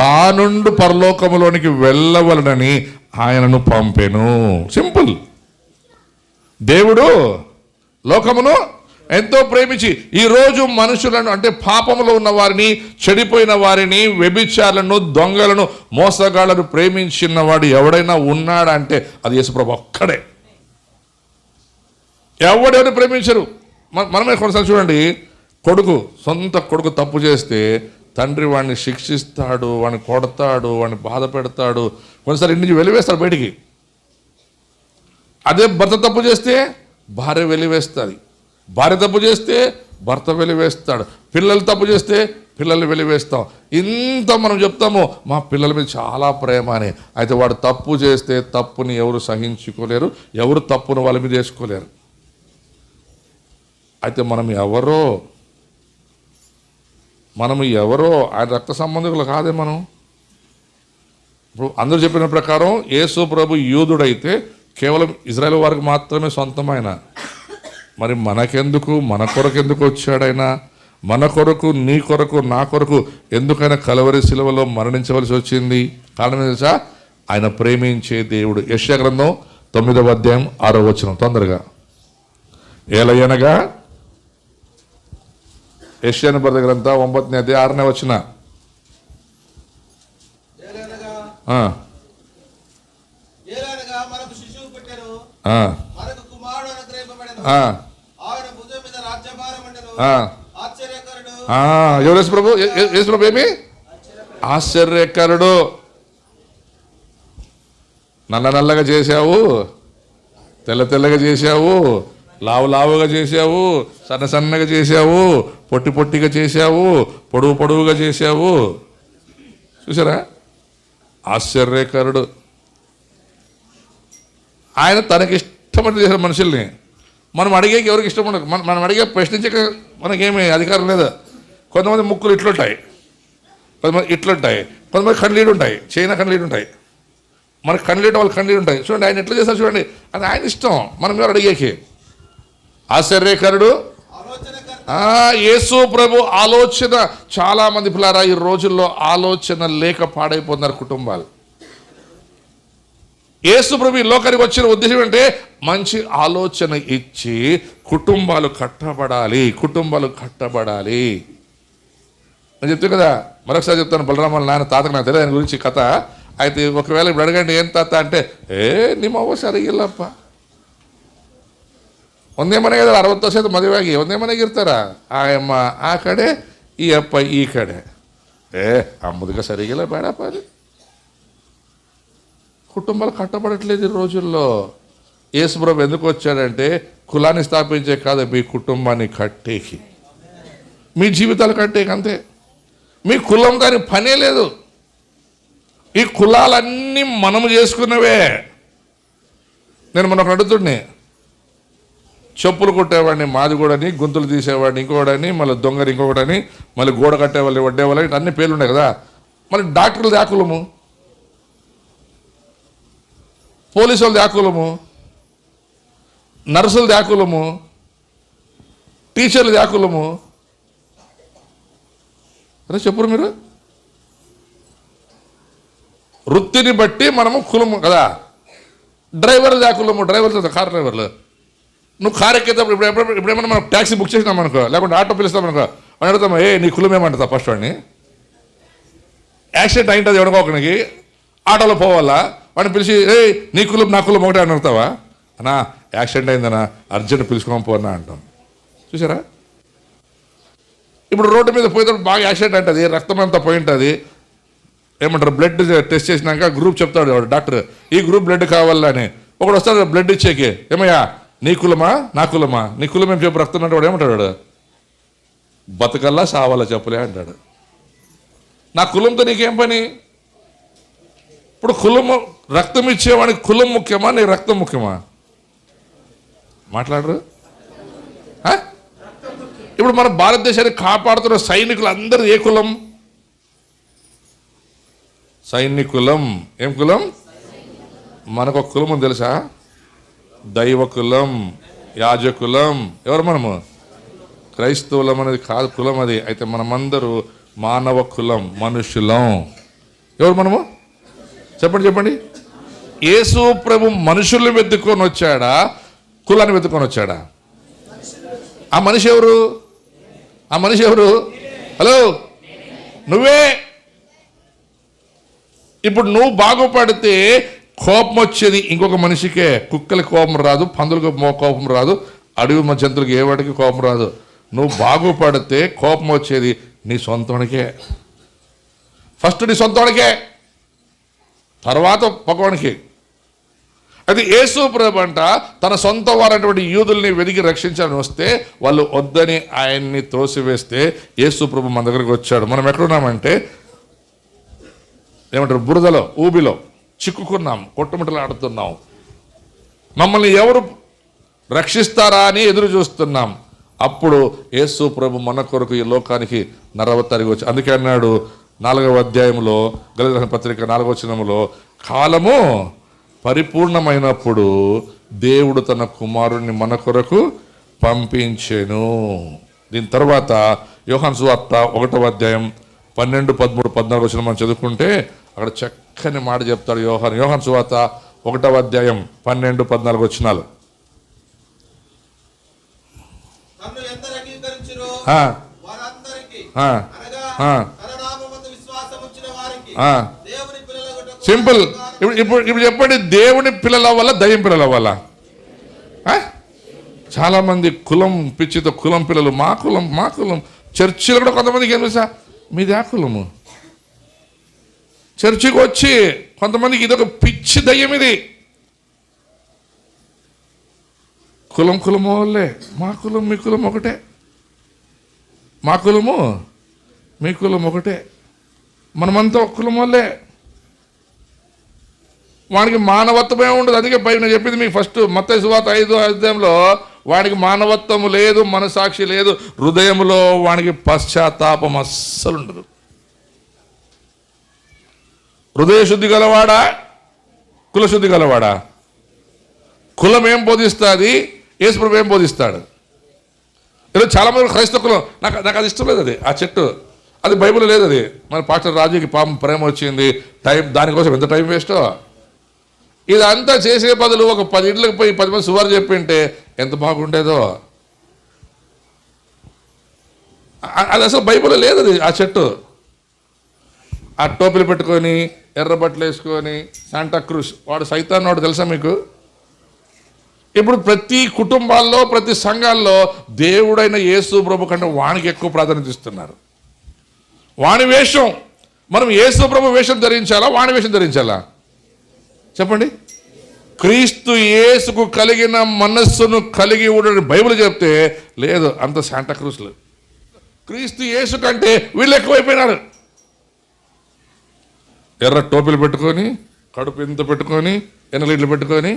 తానుండు పరలోకములోనికి వెళ్ళవలనని ఆయనను పంపెను. సింపుల్. దేవుడు లోకమును ఎంతో ప్రేమించి, ఈరోజు మనుషులను అంటే పాపములో ఉన్న వారిని, చెడిపోయిన వారిని, వ్యభిచారులను, దొంగలను, మోసగాళ్లను ప్రేమించిన వాడు ఎవడైనా ఉన్నాడంటే అది యేసుప్రభు ఒక్కడే. ఎవడెవరు ప్రేమించరు. మనమే కొన్నిసార్లు చూడండి, సొంత కొడుకు తప్పు చేస్తే తండ్రి వాడిని శిక్షిస్తాడు, వాడిని కొడతాడు, వాడిని బాధ పెడతాడు, కొన్నిసార్లు ఇంటి నుంచి వెలివేస్తాడు బయటికి. అదే భర్త తప్పు చేస్తే భార్య వెలివేస్తుంది, భార్య తప్పు చేస్తే భర్త వెలివేస్తాడు, పిల్లలు తప్పు చేస్తే పిల్లలు వెలివేస్తాం. ఇంత మనం చెప్తాము మా పిల్లల మీద చాలా ప్రేమ అని. అయితే వాడు తప్పు చేస్తే తప్పుని ఎవరు సహించుకోలేరు, ఎవరు తప్పును వాళ్ళ మీద వేసుకోలేరు. అయితే మనం ఎవరో ఆయన రక్త సంబంధికులు కాదే. మనం ఇప్పుడు అందరూ చెప్పిన ప్రకారం యేసు ప్రభు యూదుడైతే కేవలం ఇజ్రాయెల్ వారికి మాత్రమే సొంతమైన. మరి మనకెందుకు, మన కొరకు ఎందుకు వచ్చాడైనా? మన కొరకు, నీ కొరకు, నా కొరకు ఎందుకైనా కలవరి శిలువలో మరణించవలసి వచ్చింది? కారణం తెలుసా? ఆయన ప్రేమించే దేవుడు. యెషయా గ్రంథం 9వ అధ్యాయం 6వ వచనం తొందరగా. ఏలయనగా యెషయా గ్రంథం 9వ అధ్యాయం 6వ వచనం. ఎవరు యేసు ప్రభు? యేసు ప్రభు ఏమి ఆశ్చర్యకరుడు. నల్లగా చేశావు, తెల్లగా చేశావు, లావుగా చేశావు, సన్నగా చేశావు, పొట్టిగా చేశావు, పొడువుగా చేశావు. చూసారా? ఆశ్చర్యకరుడు. ఆయన తనకిష్టమని చేసిన మనుషుల్ని మనం అడిగేకి ఎవరికి ఇష్టం ఉండదు. మనం అడిగే ప్రశ్నించక మనకేమీ అధికారం లేదు. కొంతమంది ముక్కులు ఇట్లుంటాయి, కొంతమంది ఇట్లుంటాయి, కొంతమంది కళ్ళీడు ఉంటాయి, చైనా కళ్ళీడు ఉంటాయి, మనకు కళ్ళీడు వాళ్ళు కళ్ళీడు ఉంటాయి. చూడండి ఆయన ఎట్లా చేస్తారు చూడండి, అది ఆయన ఇష్టం, మనం ఎవరు అడిగేకి. ఆశ్చర్యకరుడు. యేసు ప్రభు ఆలోచన. చాలా మంది పిల్లారా ఈ రోజుల్లో ఆలోచన లేక పాడైపోతున్నారు కుటుంబాలు. యేసు ప్రభు ఈ లోకానికి వచ్చిన ఉద్దేశం అంటే మంచి ఆలోచన ఇచ్చి కుటుంబాలు కట్టబడాలి. నేను చెప్తాను కదా, మరొకసారి చెప్తాను. బలరామల నాన్న తాతకు నాకు తెలియదు ఆయన గురించి కథ. అయితే ఒకవేళ ఇప్పుడు అడగండి ఏం తాత అంటే, ನಿಮ್ಮ ಸರಿಗಿಲ್ಲಪ್ಪ, ಒಂದೇ ಮನೆಗೆ 60 ವರ್ಷದ ಮದುವೆಯಾಗಿ ಒಂದೇ ಮನೆಗಿರ್ತಾರ. ಆ ಅಮ್ಮ ಆ ಕಡೆ, ಈ ಅಪ್ಪ ಈ ಕಡೆ. ಆ ಮುದುಕ సరిగిಲ್ಲ ಬೇಡಪ್ಪ. అది కుటుంబాలు కట్టబడట్లేదు ఈ రోజుల్లో. యేసు ప్రభు ఎందుకు వచ్చాడంటే కులాన్ని స్థాపించే కాదు, మీ కుటుంబాన్ని కట్టేకి, మీ జీవితాలు కట్టేకి, అంతే. మీ కులం దాని పనే లేదు. ఈ కులాలన్నీ మనము చేసుకున్నవే. నేను మొన్న అడుగుతుండే, చెప్పులు కొట్టేవాడిని మాదిగూడని, గుంతులు తీసేవాడిని ఇంకోడని, మళ్ళీ దొంగని ఇంకొకటని, మళ్ళీ గోడ కట్టేవాళ్ళు వడ్డేవాళ్ళు, ఇటు అన్ని పేర్లు ఉన్నాయి కదా. మళ్ళీ డాక్టర్లు దాకులము, పోలీసు వాళ్ళు దాకులము, నర్సులు దాకులము, టీచర్లు దాకులము. అదే చెప్పురు మీరు. వృత్తిని బట్టి మనము కులము కదా. డ్రైవర్లు దాకులము, డ్రైవర్లు, కార్ డ్రైవర్లు. నువ్వు కారు ఎక్కేటప్పుడు ఇప్పుడేమన్నా మనం ట్యాక్సీ బుక్ చేసినాం అనుకో, లేకుంటే ఆటో పిలుస్తాం అనుకో, అని అడుగుతామా, నీ కులం ఏమంటుందా ఫస్ట్ వాడిని? యాక్సిడెంట్ అయింటుంది ఎవడుకోకనికి, ఆటోలో పోవాలా, వాడిని పిలిచి నీ కులం నా కులం ఒకటే అని అడుగుతావా? అన్నా యాక్సిడెంట్ అయిందన్నా, అర్జెంట్ పిలుచుకోమని పోనా అంటాం. చూసారా? ఇప్పుడు రోడ్డు మీద పోయేటప్పుడు బాగా యాక్సిడెంట్ అంటుంది, రక్తం అంతా పోయి ఉంటుంది, ఏమంటారు, బ్లడ్ టెస్ట్ చేసినాక గ్రూప్ చెప్తాడు వాడు డాక్టర్, ఈ గ్రూప్ బ్లడ్ కావాలని. ఒకడు వస్తాడు బ్లడ్ ఇచ్చేకి, ఏమయ్యా నీ కులమా నా కులమా, నీ కులం ఏం చెప్పు రక్తం అంటే వాడు ఏమంటాడు, వాడు బతకల్లా సావాలా చెప్పలే అంటాడు. నా కులంతో నీకేం పని? ఇప్పుడు కులము రక్తం ఇచ్చేవాడికి కులం ముఖ్యమా నీ రక్తం ముఖ్యమా? మాట్లాడరు. ఇప్పుడు మన భారతదేశాన్ని కాపాడుతున్న సైనికులు అందరూ ఏ కులం? సైనికులం. ఏం కులం? మనకు ఒక కులం ఉంది తెలుసా? దైవ కులం, యాజకులం. ఎవరు మనము? క్రైస్తవులం అనేది కాదు కులం అది. అయితే మనమందరూ మానవ కులం, మనుషులం. ఎవరు మనము? చెప్పండి చెప్పండి. యేసు ప్రభు మనుషుల్ని వెతుక్కొని వచ్చాడా, కులాన్ని వెతుక్కొని వచ్చాడా? ఆ మనిషి ఎవరు? ఆ మనిషి ఎవరు? హలో, నువ్వే. ఇప్పుడు నువ్వు బాగుపడితే కోపం వచ్చేది ఇంకొక మనిషికే. కుక్కలకి కోపం రాదు, పందులకు కోపం రాదు, అడవి జంతువులకు ఏ వాటికి కోపం రాదు. నువ్వు బాగుపడితే కోపం వచ్చేది నీ సొంతానికే. ఫస్ట్ నీ సొంతానికే, తర్వాత పక్కవానికి. అయితే యేసు ప్రభు అంట తన సొంత వారైనటువంటి యూదుల్ని వెదికి రక్షించాలని వస్తే వాళ్ళు వద్దని ఆయన్ని త్రోసివేస్తే యేసు ప్రభు మన దగ్గరికి వచ్చాడు. మనం ఎక్కడున్నామంటే ఏమంటారు, బురదలో ఊబిలో చిక్కుకున్నాం, కొట్టుమిట్టలు ఆడుతున్నాం. మమ్మల్ని ఎవరు రక్షిస్తారా అని ఎదురు చూస్తున్నాం. అప్పుడు యేసు ప్రభు మన కొరకు ఈ లోకానికి నరవతారికి వచ్చి, అందుకే అన్నాడు 4వ అధ్యాయంలో గలతీ పత్రిక 4వ వచనంలో, కాలము పరిపూర్ణమైనప్పుడు దేవుడు తన కుమారుణ్ణి మన కొరకు పంపించెను. దీని తర్వాత యోహాను సువార్త 1వ అధ్యాయం 12, 13, 14 వచనం మనం చదువుకుంటే అక్కడ చక్కని మాట చెప్తాడు యోహాను సువార్త 1వ అధ్యాయం 12, 14 వచనాలు. సింపుల్. ఇప్పుడు చెప్పండి, దేవుని పిల్లల వల్ల దయ్యం పిల్లల వల్ల? చాలా మంది కులం పిచ్చితో కులం పిల్లలు, మా కులం. చర్చిలో కూడా కొంతమందికి ఏం తెలుసా, మీది ఆ కులము. చర్చికి వచ్చి కొంతమందికి ఇదొక పిచ్చి దయ్యం. ఇది కులము వాళ్ళే. మా కులం మీ కులం ఒకటే, మా కులము మీ కులం ఒకటే, మనమంతా ఒక కులం వాళ్ళే. వానికి మానవత్వమే ఉండదు. అందుకే నేను చెప్పింది మీకు ఫస్ట్ మత్తయి సువార్త 5వ అధ్యాయంలో, వానికి మానవత్వము లేదు, మనసాక్షి లేదు, హృదయంలో వానికి పశ్చాత్తాపం అస్సలు ఉండదు. హృదయ శుద్ధి గలవాడా, కులశుద్ధి గలవాడా? కులం ఏం బోధిస్తుంది, యేసు ప్రభు ఏం బోధిస్తాడు? ఈరోజు చాలామంది క్రైస్తవ కులం, నాకు అది ఇష్టం లేదు. అది ఆ చెట్టు అది బైబిల్ లేదు. అది మన పాస్టర్ రాజుకి పాపం ప్రేమ వచ్చింది, దానికోసం ఎంత టైం వేస్టో. ఇదంతా చేసే బదులు ఒక 10 ఇంట్లకు పోయి 10 మంది సువార్త చెప్పింటే ఎంత బాగుండేదో. అది అసలు బైబిల్లో లేదు. అది ఆ చెట్టు. ఆ టోపీలు పెట్టుకొని ఎర్ర బట్టలు వేసుకొని శాంటాక్రూస్, వాడు సైతాన్ వాడు తెలుసా మీకు? ఇప్పుడు ప్రతి కుటుంబాల్లో ప్రతి సంఘాల్లో దేవుడైన యేసు ప్రభు కంటే వానికి ఎక్కువ ప్రాధాన్యత ఇస్తున్నారు. వాని వేషం, మనం యేసు ప్రభు వేషం ధరించాలా వాని వేషం ధరించాలా? చెప్పండి. క్రీస్తు యేసుకు కలిగిన మనస్సును కలిగి ఉండని బైబిల్ చెప్తే లేదు, అంత శాంటాక్రూస్లు. క్రీస్తు యేసు కంటే వీళ్ళు ఎక్కువైపోయినారు. ఎర్ర టోపీలు పెట్టుకొని, కడుపు ఇంత పెట్టుకొని, ఎన్నలీట్లు పెట్టుకొని,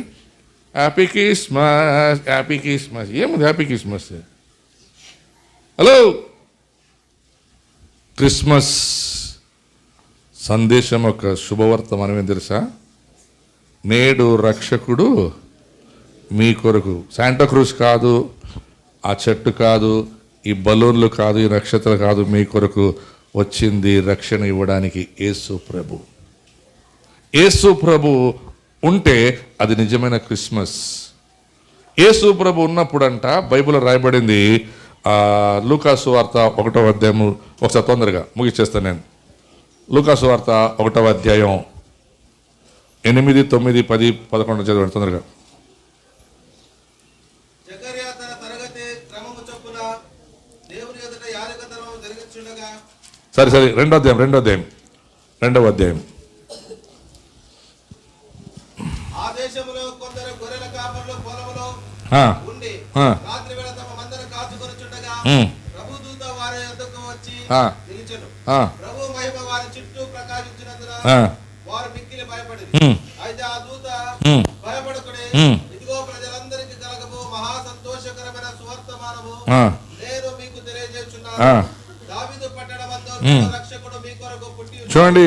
హ్యాపీ క్రిస్మస్ హ్యాపీ క్రిస్మస్. ఏముంది హ్యాపీ క్రిస్మస్? హలో, క్రిస్మస్ సందేశం ఒక శుభవర్తమానం ఏం తెలుసా? నేడు రక్షకుడు మీ కొరకు. శాంటాక్రూస్ కాదు, ఆ చెట్టు కాదు, ఈ బలూన్లు కాదు, ఈ నక్షత్రాలు కాదు, మీ కొరకు వచ్చింది రక్షణ ఇవ్వడానికి యేసు ప్రభు. యేసు ప్రభు ఉంటే అది నిజమైన క్రిస్మస్. యేసు ప్రభు ఉన్నప్పుడంట బైబిల్లో రాయబడింది, లూకాసు వార్త 1వ అధ్యాయం, ఒకసారి తొందరగా ముగిచ్చేస్తాను నేను. లూకాసు వార్త 1వ అధ్యాయం 8, 9, 10, 11 చదవండి తొందరగా. సరే 2వ అధ్యాయం 2వ అధ్యాయం. ఆ దేశంలో కొందరు గొర్రెల కాపరులు పొలములో ఉండి రాత్రి వేళ తమ మందను కాచుకొనుచుండగా ప్రభుదూత వారి యొద్దకు వచ్చి నిలిచెను. ప్రభు మహిమ వారి చుట్టూ ప్రకాశించినందున వారు మిక్కిలి భయపడింది. అయితే ఆ దూత భయపడకుడి, ఇదిగో ప్రజలందరికీ కలగబో మహా సంతోషకరమైన సువర్తమానము నేను మీకు తెలియజేస్తున్నాను. దావీదు పట్టణమందు రక్షకుడు మీ కొరకు పుట్టి. చూడండి,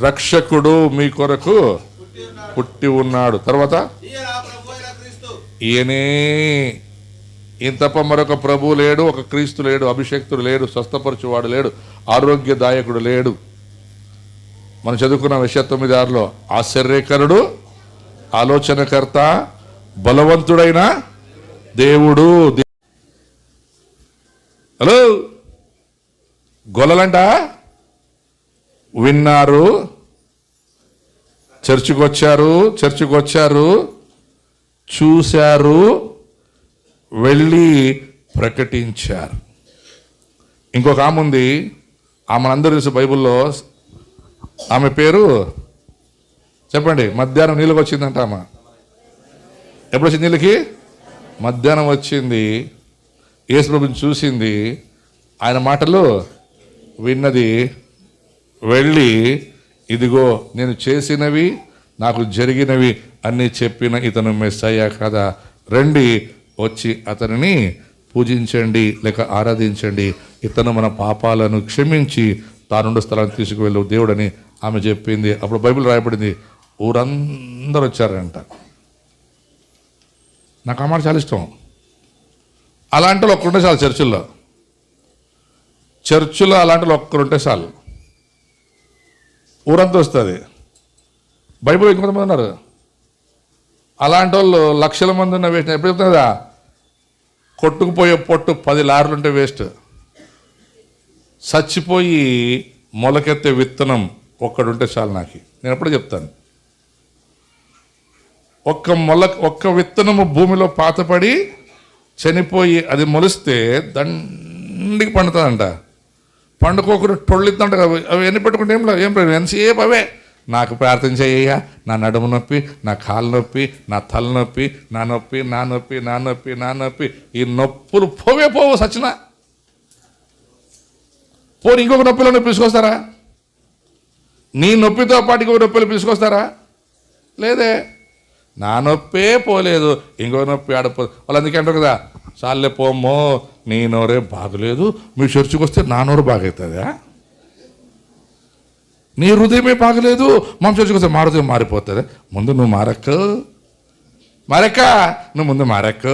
రక్షకుడు మీ కొరకు పుట్టి ఉన్నాడు. తర్వాత ఈయనే, ఈయన తప్ప మరొక ప్రభు లేడు, ఒక క్రీస్తు లేడు, అభిషేక్తుడు లేడు, స్వస్థపరచువాడు లేడు, ఆరోగ్యదాయకుడు లేడు. మనం చదువుకున్న విషయం 9:6 ఆశ్చర్యకరుడు, ఆలోచనకర్త, బలవంతుడైన దేవుడు. హలో, గొల్లలంట విన్నారు, చర్చికి వచ్చారు, చూశారు, వెళ్ళి ప్రకటించారు. ఇంకొక ఆమె ఉంది, ఆమె అందరూ తెలుసు బైబిల్లో. ఆమె పేరు చెప్పండి. మధ్యాహ్నం నీళ్ళకి వచ్చిందంట. ఆమె ఎప్పుడు వచ్చింది నీళ్ళకి? మధ్యాహ్నం వచ్చింది. యేసు ప్రభుని చూసింది, ఆయన మాటలు విన్నది, వెళ్ళి ఇదిగో నేను చేసినవి, నాకు జరిగినవి అన్నీ చెప్పిన ఇతను మెస్సయ్య కదా, రండి వచ్చి అతనిని పూజించండి లేక ఆరాధించండి, ఇతను మన పాపాలను క్షమించి తానుండు స్థలాన్ని తీసుకువెళ్ళు దేవుడని ఆమె చెప్పింది. అప్పుడు బైబిల్ రాయబడింది, ఊరందరూ వచ్చారంట. నాకు ఆ మాట చాలా ఇష్టం. అలాంటి వాళ్ళు ఒక్కరుంటే చాలు. చర్చిల్లో అలాంటి వాళ్ళు ఒక్కరుంటే చాలు, ఊరంతా వస్తుంది. బైబిల్ ఇంకొంతమంది ఉన్నారు అలాంటి వాళ్ళు, లక్షల మంది ఉన్న వేస్ట్. ఎప్పుడు చెప్తున్నా కదా, కొట్టుకుపోయే పొట్టు 10 లారీలు ఉంటే వేస్ట్. చచ్చిపోయి మొలకెత్తే విత్తనం ఒక్కడుంటే చాలు. నాకు నేను ఎప్పుడు చెప్తాను, ఒక్క విత్తనము భూమిలో పాతపడి చనిపోయి అది మొలిస్తే దండికి పండుతుందంట. పండుకోకుండా టొళ్ళిద్దంట. అవి ఎన్ని పెట్టుకుంటే ఏం ప్రయోజనం? ఎంతసేపు అవే. నాకు ప్రార్థన చేయ్యా, నా నడుము నొప్పి, నా కాలు నొప్పి, నా తల నొప్పి, నా నొప్పి, నా నొప్పి, నా నొప్పి, నా నొప్పి. ఈ నొప్పులు పోవు సచిన. పోనీ ఇంకొక నొప్పిలో తీసుకొస్తారా? నీ నొప్పితో పాటు ఇంకొక నొప్పిలో తీసుకొస్తారా? లేదే. నా నొప్పే పోలేదు, ఇంకొక నొప్పి ఆడపో. వాళ్ళు అందుకే అంటారు కదా, చాలే పోమ్మో, నీ నోరే బాగలేదు, మీ చర్చికి వస్తే నా నోరు బాగవుతుందా? నీ హృదయమే బాగలేదు, మా చర్చికి వస్తే మా హృదయం మారిపోతుంది. ముందు నువ్వు మారక్క, నువ్వు ముందు మారక్క.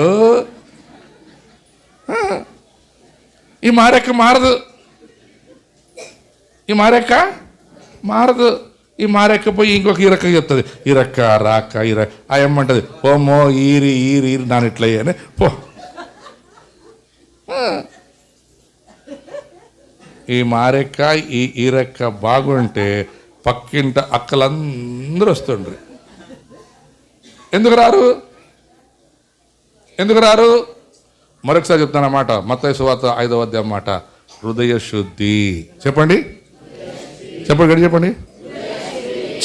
ఈ మారెక్క మారదు, ఈ మారెక్కపోయి ఇంకొక ఈ రక్క చెప్తుంది, ఈ రక్క రాక్క ఈ రక్క ఏమంటది, పోమో ఈరి ఈరి ఈరి నాని ఇట్లయ్యని పో. ఈ మారెక్క ఈ రెక్క బాగుంటే పక్కింట అక్కలందరూ వస్తుండ్రు. ఎందుకు రారు? మరొకసారి చెప్తాను అన్నమాట. మత్తయి సువార్త 5వ అధ్యాయం మాట, హృదయ శుద్ధి. చెప్పండి.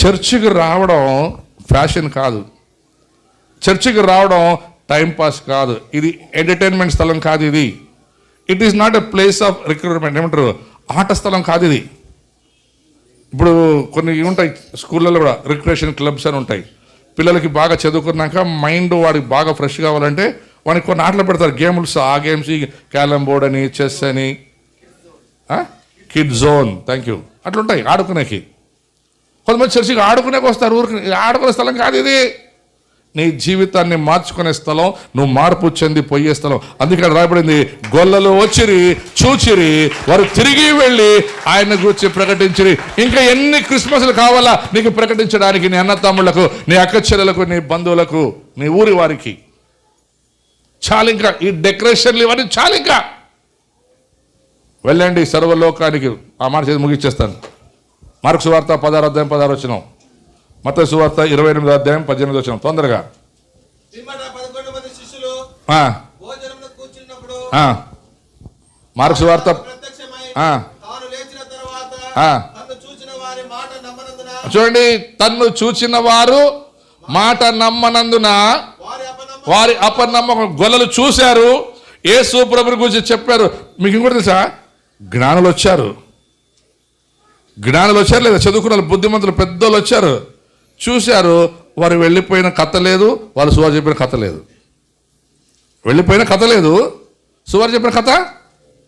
చర్చికి రావడం ఫ్యాషన్ కాదు, చర్చికి రావడం టైంపాస్ కాదు, ఇది ఎంటర్టైన్మెంట్ స్థలం కాదు. ఇది it is not a place of recruitment. ఏమంటారు, ఆట స్థలం కాదు ఇది. ఇప్పుడు కొన్ని ఉంటాయి స్కూళ్ళలో కూడా, రిక్రియేషన్ క్లబ్స్ అని ఉంటాయి. పిల్లలకి బాగా చదువుకున్నాక మైండ్ వాడికి బాగా ఫ్రెష్ కావాలంటే వాడికి కొన్ని ఆటలు పెడతారు, గేమ్స్. ఆ గేమ్స్ క్యారమ్ బోర్డ్ అని, చెస్ అని, కిడ్ జోన్, థ్యాంక్ యూ, అట్లుంటాయి ఆడుకునేకి. కొంతమంది చర్చికి ఆడుకునేకి వస్తారు. ఊరికి ఆడుకునే స్థలం కాదు ఇది. నీ జీవితాన్ని మార్చుకునే స్థలం, నువ్వు మార్పు చెంది పోయే స్థలం. అందుకని రాయబడింది, గొల్లలు వచ్చిరి, చూచిరి, వారు తిరిగి వెళ్ళి ఆయన గురించి ప్రకటించిరి. ఇంకా ఎన్ని క్రిస్మస్లు కావాలా నీకు ప్రకటించడానికి? నీ అన్న తమ్ముళ్లకు, నీ అక్క చెల్లెలకు, నీ బంధువులకు, నీ ఊరి వారికి చాలు. ఇంకా ఈ డెకరేషన్లు ఇవన్నీ చాలు. ఇంకా వెళ్ళండి సర్వలోకానికి. ఆ మాట చేసి ముగిచ్చేస్తాను. మార్కు సువార్త 16వ అధ్యాయం 16వ వచనం, మత్తయి సువార్త 28వ అధ్యాయం 18వ వచనం. తొందరగా. మార్కు సువార్త చూడండి, తన్ను చూచిన వారు మాట నమ్మనందున వారి అపనమ్మకం. గొల్లలు చూశారు, యేసు ప్రభుని గురించి చెప్పారు. మీకు ఇంకోటి తెలుసా, జ్ఞానులు వచ్చారు లేదా, చదువుకున్న బుద్ధిమంతులు పెద్దోళ్ళు వచ్చారు, చూశారు. వారు వెళ్ళిపోయిన కథ లేదు, వాళ్ళు సువార్త చెప్పిన కథ లేదు. వెళ్ళిపోయిన కథ లేదు, సువార్త చెప్పిన కథ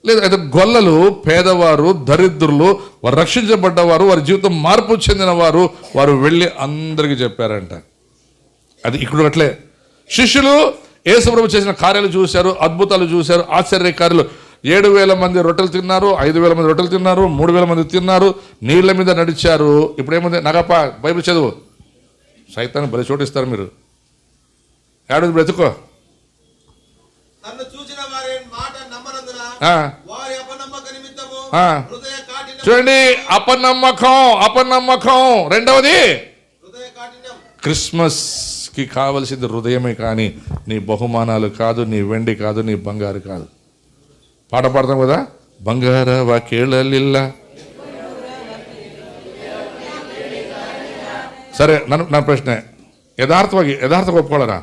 లేదు. అయితే గొల్లలు పేదవారు, దరిద్రులు, వారు రక్షించబడ్డవారు, వారి జీవితం మార్పు చెందిన వారు, వారు వెళ్ళి అందరికీ చెప్పారంట. అది ఇక్కడ అట్లే శిష్యులు యేసు ప్రభు చేసిన కార్యాలు చూశారు, అద్భుతాలు చూశారు, ఆశ్చర్యకార్యాలు. 7,000 మంది రొట్టెలు తిన్నారు, 5,000 మంది రొట్టెలు తిన్నారు, 3,000 మంది తిన్నారు, నీళ్ల మీద నడిచారు. ఇప్పుడు ఏముంది, నగప బైబిల్ చదువు, సైతాన్ని బలి చోటిస్తారు మీరు. ఏడు బ్రతుకో. చూడండి, అపనమ్మకం. రెండవది, క్రిస్మస్ కి కావలసింది హృదయమే కానీ నీ బహుమానాలు కాదు, నీ వెండి కాదు, నీ బంగారు కాదు. పాట పాడతాం కదా, ಬಂಗಾರವ ಕೇಳಲಿಲ್ಲ. ಸರಿ, ನನ್ನ ಪ್ರಶ್ನೆ, ಯಥಾರ್ಥವಾಗಿ ಒಪ್ಕೊಳ್ಳೋಣ.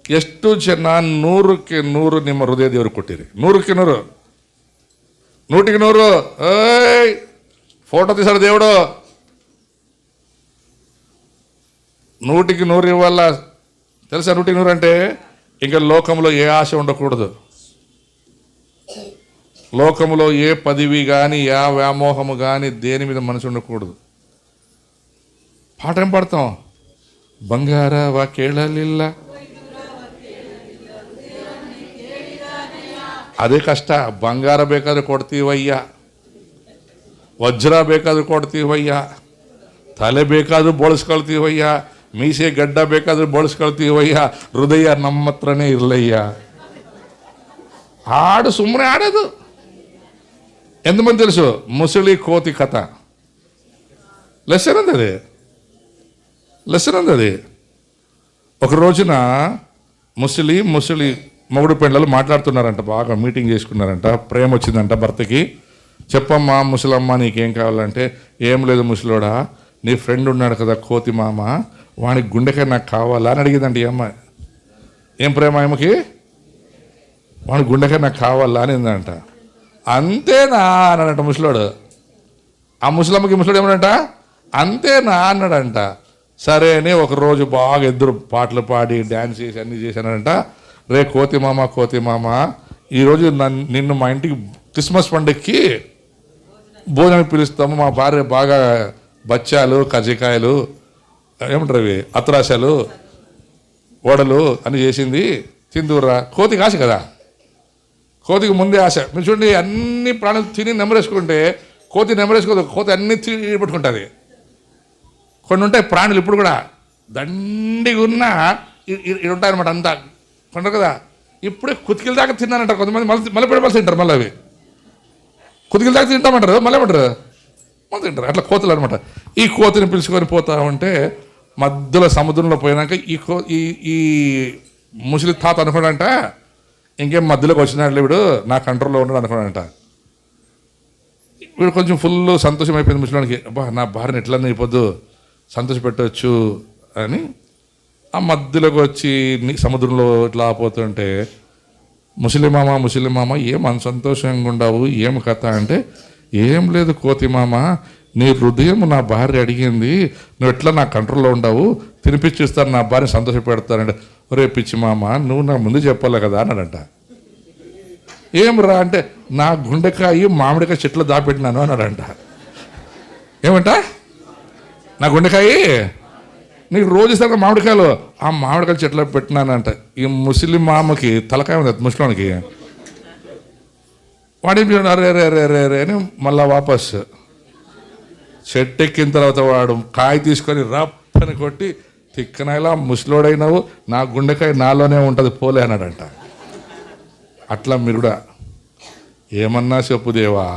ಎಷ್ಟು ಜನ 100ಕ್ಕೆ 100 ನಿಮ್ಮ ಹೃದಯ ದೇವರು ಕೊಟ್ಟಿರಿ? 100ಕ್ಕೆ 100 ಏಯ್ ఫోటో తీసాడు దేవుడు. 100కి 100 ఇవ్వాల. తెలుసా 100కి 100 అంటే? ఇంకా లోకంలో ఏ ఆశ ఉండకూడదు, లోకంలో ఏ పదవి కానీ, ఏ వ్యామోహము కానీ, దేని మీద మనసు ఉండకూడదు. పాట ఏం పాడతాం? ಬಂಗಾರವ ಕೇಳಲಿಲ್ಲ. ಅದೇ ಕಷ್ಟ. ಬಂಗಾರ ಬೇಕಾದ್ರೆ ಕೊಡ್ತೀವಯ್ಯ, ವಜ್ರ ಬೇಕಾದ್ರೆ ಕೊಡ್ತೀವಯ್ಯ, ತಲೆ ಬೇಕಾದ್ರೂ ಬೋಳಿಸ್ಕೊಳ್ತೀವಯ್ಯ, ಮೀಸೆ ಗಡ್ಡ ಬೇಕಾದ್ರೂ ಬೋಳಿಸ್ಕೊಳ್ತೀವಯ್ಯ, ಹೃದಯ ನಮ್ಮ ಹತ್ರನೇ ಇರಲಯ್ಯ. ಹಾಡು ಸುಮ್ಮನೆ ಆಡೋದು. ఎంతమంది తెలుసు ముసలి కోతి కథ? లెసన్ ఉంది అది. ఒక రోజున ముసలి మొగుడు పెండ్లు మాట్లాడుతున్నారంట, బాగా మీటింగ్ చేసుకున్నారంట. ప్రేమ వచ్చిందంట భర్తకి. చెప్పమ్మా ముసలమ్మ, నీకేం కావాలంటే, ఏం లేదు ముసలోడా, నీ ఫ్రెండ్ ఉన్నాడు కదా కోతి మామ, వానికి గుండెకాయ నాకు కావాలా అని అడిగిందంట ఈ అమ్మాయి. ఏం ప్రేమ ఆమెకి? వానికి గుండెకాయ నాకు కావాలా అనిందంట. అంతేనా అన్నాడంట ముసలోడు. ఆ ముసలమ్మకి ముసలోడు ఏమన్నాడంట, అంతేనా అన్నాడంట. సరే అని ఒకరోజు బాగా ఇద్దరు పాటలు పాడి డ్యాన్స్ చేసి అన్నీ చేశానంట. రే కోతి మామ, ఈరోజు నిన్ను మా ఇంటికి క్రిస్మస్ పండుగకి భోజనానికి పిలుస్తాము, మా భార్య బాగా బచ్చాలు, కజ్జికాయలు, ఏమంటారు అవి, అత్రాశాలు, వడలు అని చేసింది, తిందురా. కోతికి ఆశ కదా, కోతికి ముందే ఆశ. మీరు చూడండి, అన్ని ప్రాణులు తిని నెమరేసుకుంటే కోతి నెమరేసుకోదు, కోతి అన్ని తిని పట్టుకుంటుంది. కొన్ని ఉంటాయి ప్రాణులు ఇప్పుడు కూడా దండిగా ఉన్నా ఇవి ఉంటాయన్నమాట, అంతా కొంటారు కదా. ఇప్పుడే కుతికిల దాకా తిన్నానంటారు కొంతమంది, మళ్ళీ పెడవలసి తింటారు. మళ్ళీ అవి కుతికిల దాకా తింటామంటారు, మళ్ళీ ఏమంటారు, మళ్ళీ తింటారు. అట్లా కోతులు అనమాట. ఈ కోతిని పిలుచుకొని పోతా ఉంటే మధ్యలో సముద్రంలో పోయినాక ఈ ముసలి తాత అనుకోడంట, ఇంకేం మధ్యలోకి వచ్చినాడు వీడు, నా కంట్రోల్లో ఉన్నాడు అనుకోడంట. వీడు కొంచెం ఫుల్ సంతోషం అయిపోయింది ముసలివానికి. అబ్బా, నా భార్యను ఎట్లన్నా అయిపోద్దు, సంతోష పెట్టవచ్చు అని ఆ మధ్యలోకి వచ్చి సముద్రంలో ఇట్లా పోతుంటే, ముసలి మామ ఏం అంత సంతోషంగా ఉండవు, ఏం కథ అంటే, ఏం లేదు కోతి మామ, నీ హృదయం నా భార్య అడిగింది, నువ్వు ఎట్లా నా కంట్రోల్లో ఉండవు, తినిపించిస్తాను, నా భార్య సంతోష పెడతానంటే. ఒరే పిచ్చి మామ, నువ్వు నా ముందు చెప్పాలి కదా అన్నాడంట. ఏం రా అంటే, నా గుండెకాయ మామిడికాయ చెట్లు దాపెట్టినాను అన్నాడంట. ఏమంట? నా గుండెకాయ నీకు రోజు ఇస్తారు మామిడికాయలు, ఆ మామిడికాయలు చెట్లు పెట్టినానంట. ఈ ముసలి మామకి తలకాయ ఉంది ముసలికి. వాడి రే అని మళ్ళా వాపస్ చెట్టు ఎక్కిన తర్వాత వాడు కాయ తీసుకొని రప్పని కొట్టి, తిక్కనైలా ముసలోడైనావు, నా గుండెకాయ నాలోనే ఉంటుంది పోలే అన్నాడంట. అట్లా మీరు కూడా ఏమన్నా చెప్పుదేవా,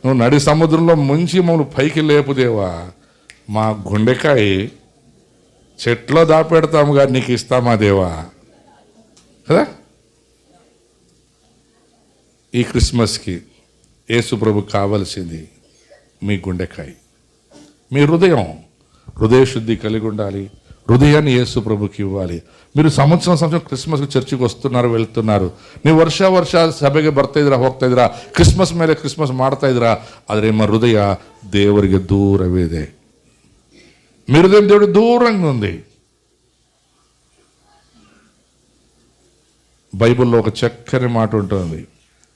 నువ్వు నడి సముద్రంలో ముంచి మమ్మల్ని పైకి లేపుదేవా, మా గుండెకాయ చెట్లో దాపెడతాము కానీ నీకు ఇస్తామా దేవా కదా. ఈ క్రిస్మస్కి యేసు ప్రభు కావలసింది మీ గుండెకాయ, మీ హృదయం. హృదయ శుద్ధి కలిగి ఉండాలి. హృదయాన్ని యేసు ప్రభుకి ఇవ్వాలి. మీరు సంవత్సరం ಕ್ರಿಸ್ಮಸ್ಗೆ ಚರ್ಚಿಗೆ ವస్తున్నారు, వెళ్తున్నారు. ನೀವು ವರ್ಷ ಸಭೆಗೆ ಬರ್ತಾ ಇದ್ದೀರಾ, ಹೋಗ್ತಾ ಇದ್ದೀರಾ, ಕ್ರಿಸ್ಮಸ್ ಮೇಲೆ ಕ್ರಿಸ್ಮಸ್ ಮಾಡ್ತಾ ಇದ್ದೀರಾ, ಆದರೆ ನಿಮ್ಮ ಹೃದಯ ದೇವರಿಗೆ ದೂರವಿದೆ. మీ హృదయం దేవుడు దూరంగా ఉంది. బైబిల్లో ఒక చక్కని మాట ఉంటుంది.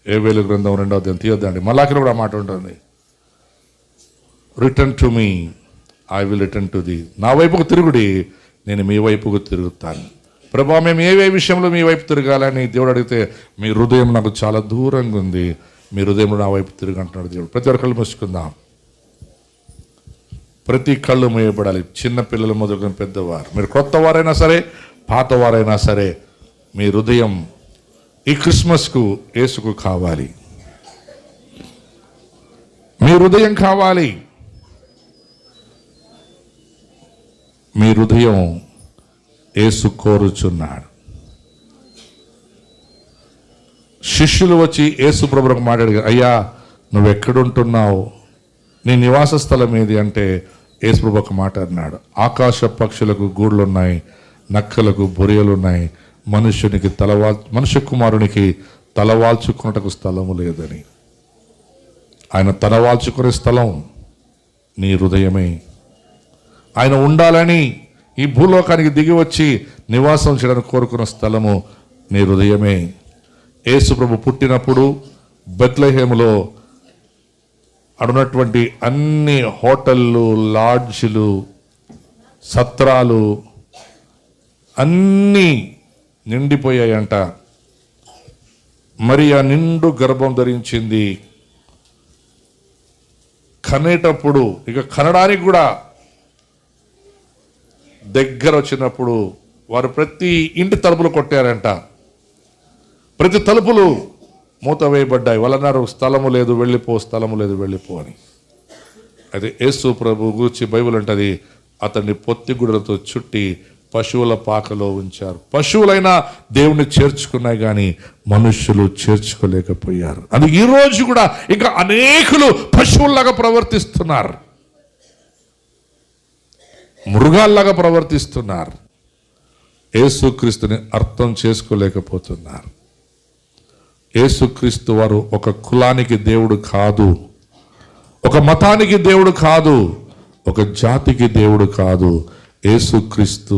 యోవేలు గ్రంథం 2వ అధ్యాయం తీయొద్దండి, మలాకిలో కూడా మాట ఉంటుంది. Return to me, I will return to the. నా వైపుకు తిరుగుడి, నేను మీ వైపుకు తిరుగుతాను. ప్రభా, మేము ఏ విషయంలో మీ వైపు తిరగాలని దేవుడు అడిగితే, మీ హృదయం నాకు చాలా దూరంగా ఉంది, మీ హృదయంలో నా వైపు తిరుగు అంటున్నాడు దేవుడు. ప్రతి ఒక్కళ్ళు మూసుకుందాం. ప్రతి కళ్ళు మూయబడాలి. చిన్న పిల్లలు మొదలుకొని పెద్దవారు, మీరు కొత్త వారైనా సరే పాతవారైనా సరే, మీ హృదయం ఈ క్రిస్మస్కు యేసుకు కావాలి. మీ హృదయం కావాలి. మీ హృదయం యేసు కోరుచున్నాడు. శిష్యులు వచ్చి యేసు ప్రభువుకు మాట్లాడారు, అయ్యా నువ్వెక్కడుంటున్నావు, నీ నివాస స్థలం ఏది అంటే యేసు ప్రభు ఒక మాట అన్నాడు, ఆకాశ పక్షులకు గూడులున్నాయి, నక్కలకు బొరియలున్నాయి, మనుష్య కుమారునికి తలవాల్చుకున్నటకు స్థలము లేదని. ఆయన తలవాల్చుకునే స్థలం నీ హృదయమే. ఆయన ఉండాలని ఈ భూలోకానికి దిగి వచ్చి నివాసం చేయడానికి కోరుకున్న స్థలము నీ హృదయమే. యేసు ప్రభు పుట్టినప్పుడు బెత్లెహేములో అడున్నటువంటి అన్ని హోటళ్ళు, లాడ్జ్లు, సత్రాలు అన్నీ నిండిపోయాయంట. మరి ఆ నిండు గర్భం ధరించింది. కనేటప్పుడు ఇక కనడానికి కూడా దగ్గర వచ్చినప్పుడు వారు ప్రతి ఇంటి తలుపులు కొట్టారంట. ప్రతి తలుపులు మూత వేయబడ్డాయి. వాళ్ళన్నారు, స్థలము లేదు వెళ్ళిపో, స్థలము లేదు వెళ్ళిపో అని. అయితే యేసు ప్రభు గూర్చి బైబిల్ అంటది, అతన్ని పొత్తిగుడ్డలతో చుట్టి పశువుల పాకలో ఉంచారు. పశువులైనా దేవుణ్ణి చేర్చుకున్నాయి కానీ మనుష్యులు చేర్చుకోలేకపోయారు. అది ఈ రోజు కూడా ఇంకా అనేకులు పశువుల్లాగా ప్రవర్తిస్తున్నారు, మృగాల్లాగా ప్రవర్తిస్తున్నారు. యేసుక్రీస్తుని అర్థం చేసుకోలేకపోతున్నారు. యేసుక్రీస్తు వారు ఒక కులానికి దేవుడు కాదు, ఒక మతానికి దేవుడు కాదు, ఒక జాతికి దేవుడు కాదు. యేసుక్రీస్తు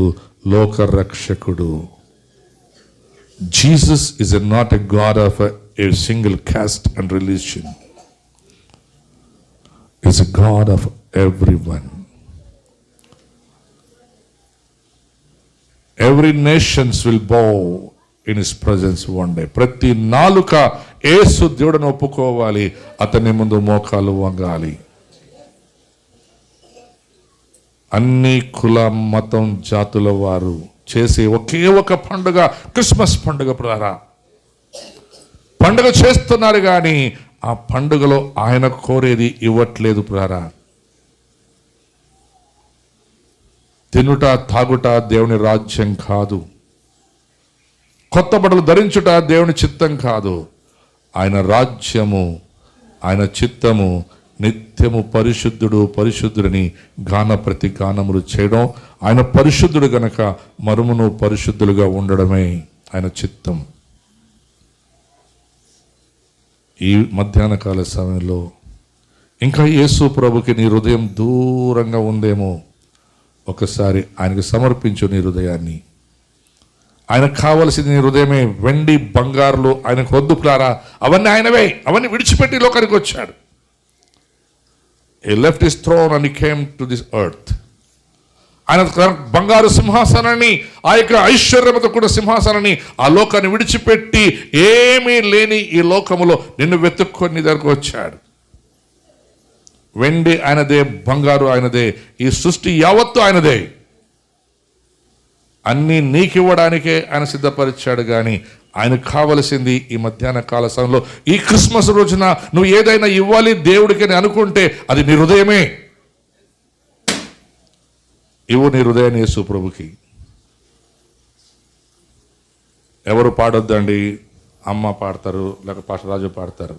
లోక రక్షకుడు. Jesus is not a God of a single caste and religion. Is a God of everyone. Every nations will bow in his presence one day. ప్రతి నాలుక యేసు దేవుడని ఒప్పుకోవాలి, అతని ముందు మోకాలు వంగాలి. అన్ని కుల మతం జాతుల వారు చేసే ఒకే ఒక పండుగ క్రిస్మస్ పండుగ. పండుగ చేస్తున్నారు కానీ ఆ పండుగలో ఆయన కోరేది ఇవ్వట్లేదు ప్రారా. తినుట తాగుట దేవుని రాజ్యం కాదు. కొత్త బట్టలు ధరించుట దేవుని చిత్తం కాదు. ఆయన రాజ్యము, ఆయన చిత్తము నిత్యము పరిశుద్ధుడు పరిశుద్ధుడని గాన ప్రతి గానములు చేయడం. ఆయన పరిశుద్ధుడు గనక మరుమును పరిశుద్ధులుగా ఉండడమే ఆయన చిత్తం. ఈ మధ్యాహ్న కాల సమయంలో ఇంకా యేసు ప్రభుకి నీ హృదయం దూరంగా ఉందేమో, ఒకసారి ఆయనకు సమర్పించు నీ హృదయాన్ని. ఆయనకు కావలసింది నీ హృదయమే. వెండి బంగారులు ఆయనకు వద్దు ప్లారా, అవన్నీ ఆయనవే. అవన్నీ విడిచిపెట్టి లోకానికి వచ్చాడు. He left his throne and he came to this earth. ఆయన బంగారు సింహాసనాన్ని, ఆ యొక్క ఐశ్వర్యముతో కూడా సింహాసనాన్ని, ఆ లోకాన్ని విడిచిపెట్టి ఏమీ లేని ఈ లోకములో నిన్ను వెతుక్కొని నీ దగ్గరకు వచ్చాడు. వెండి ఆయనదే, బంగారు ఆయనదే, ఈ సృష్టి యావత్తు ఆయనదే. అన్నీ నీకివ్వడానికే ఆయన సిద్ధపరిచాడు. కానీ ఆయనకు కావలసింది ఈ మధ్యాహ్న కాల సమయంలో, ఈ క్రిస్మస్ రోజున నువ్వు ఏదైనా ఇవ్వాలి దేవుడికి అని అనుకుంటే అది నీ హృదయమే. ఇవ్వు నీ హృదయాన్ని యేసు ప్రభుకి. ఎవరు పాడొద్దండి, అమ్మ పాడతారు, లేక పాస్టర్ రాజు పాడతారు.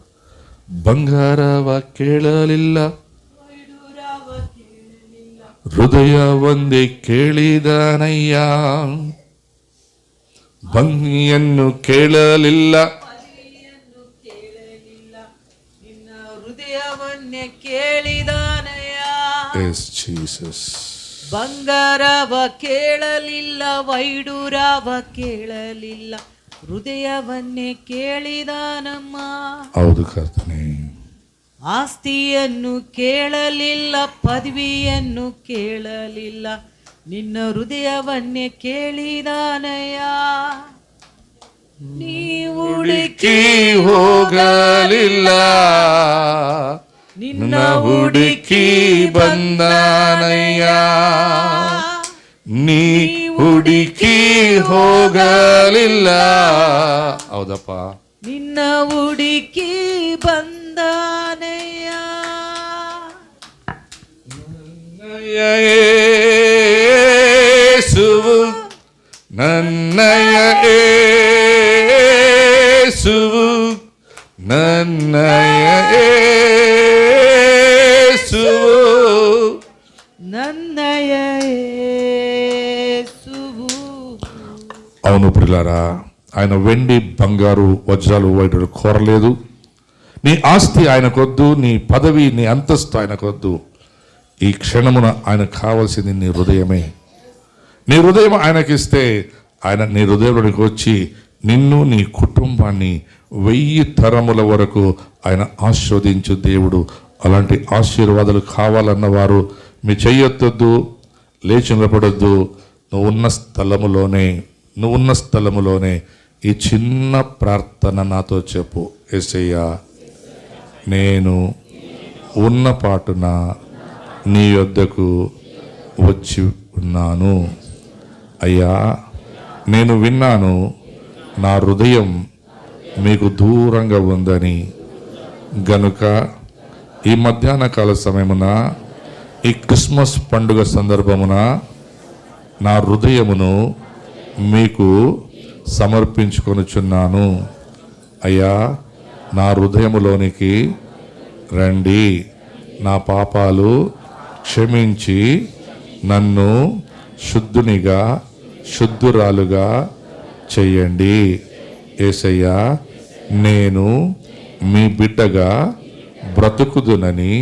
బంగారవ కేళలిల్ల ಹೃದಯವೊಂದೇ ಕೇಳಿದನಯ್ಯ, ಭಂಗಿಯನ್ನು ಕೇಳಲಿಲ್ಲ. ನಿನ್ನ ಹೃದಯವನ್ನೇ ಕೇಳಿದನಯ್ಯ. S Jesus. ಬಂಗಾರವ ಕೇಳಲಿಲ್ಲ, ವೈಡೂರವ ಕೇಳಲಿಲ್ಲ, ಹೃದಯವನ್ನೇ ಕೇಳಿದಾನಮ್ಮ. ಹೌದು ಕರ್ತನೇ. ಆಸ್ತಿಯನ್ನು ಕೇಳಲಿಲ್ಲ, ಪದವಿಯನ್ನು ಕೇಳಲಿಲ್ಲ, ನಿನ್ನ ಹೃದಯವನ್ನೇ ಕೇಳಿದಾನಯ್ಯ. ನೀ ಹುಡುಕಿ ಹೋಗಲಿಲ್ಲ, ನಿನ್ನ ಹುಡುಕಿ ಬಂದಾನಯ್ಯ. ನೀ ಹುಡುಕಿ ಹೋಗಲಿಲ್ಲ. ಹೌದಪ್ಪ, ನಿನ್ನ ಹುಡುಕಿ ಬಂದಾನಯ್ಯ. ಯೇಸುವು ನನ್ನಯ ಯೇಸುವು ನನ್ನಯ ಯೇಸುವು ನನ್ನಯ ಯೇಸುವು. అవును ప్రియులారా, ఆయన వెండి బంగారు వజ్రాలు వైడూరు కోరలేదు. నీ ఆస్తి ఆయనకొద్దు, నీ పదవి నీ అంతస్తు ఆయనకొద్దు. ఈ క్షణమున ఆయనకు కావాల్సింది నీ హృదయమే. నీ హృదయం ఆయనకిస్తే ఆయన నీ హృదయంలోనికి వచ్చి నిన్ను నీ కుటుంబాన్ని 1000 తరముల వరకు ఆయన ఆశీర్వదించు దేవుడు. అలాంటి ఆశీర్వాదాలు కావాలన్నవారు మీ చెయ్యొత్తొద్దు, లేచి నిలబడొద్దు. నువ్వున్న స్థలములోనే ఈ చిన్న ప్రార్థన నాతో చెప్పు. యేసయ్యా, నేను ఉన్న పాటున నీ యొద్దకు వచ్చి ఉన్నాను. అయ్యా, నేను విన్నాను నా హృదయం మీకు దూరంగా ఉందని. గనుక ఈ మధ్యాహ్న కాల సమయమున, ఈ క్రిస్మస్ పండుగ సందర్భమున నా హృదయమును మీకు సమర్పించుకొనుచున్నాను. అయ్యా, నా హృదయములోనికి రండి, నా పాపాలు క్షమించి నన్ను శుద్ధునిగా శుద్ధురాలుగా చెయ్యండి. యేసయ్యా, నేను మీ బిడ్డగా బ్రతుకుదునని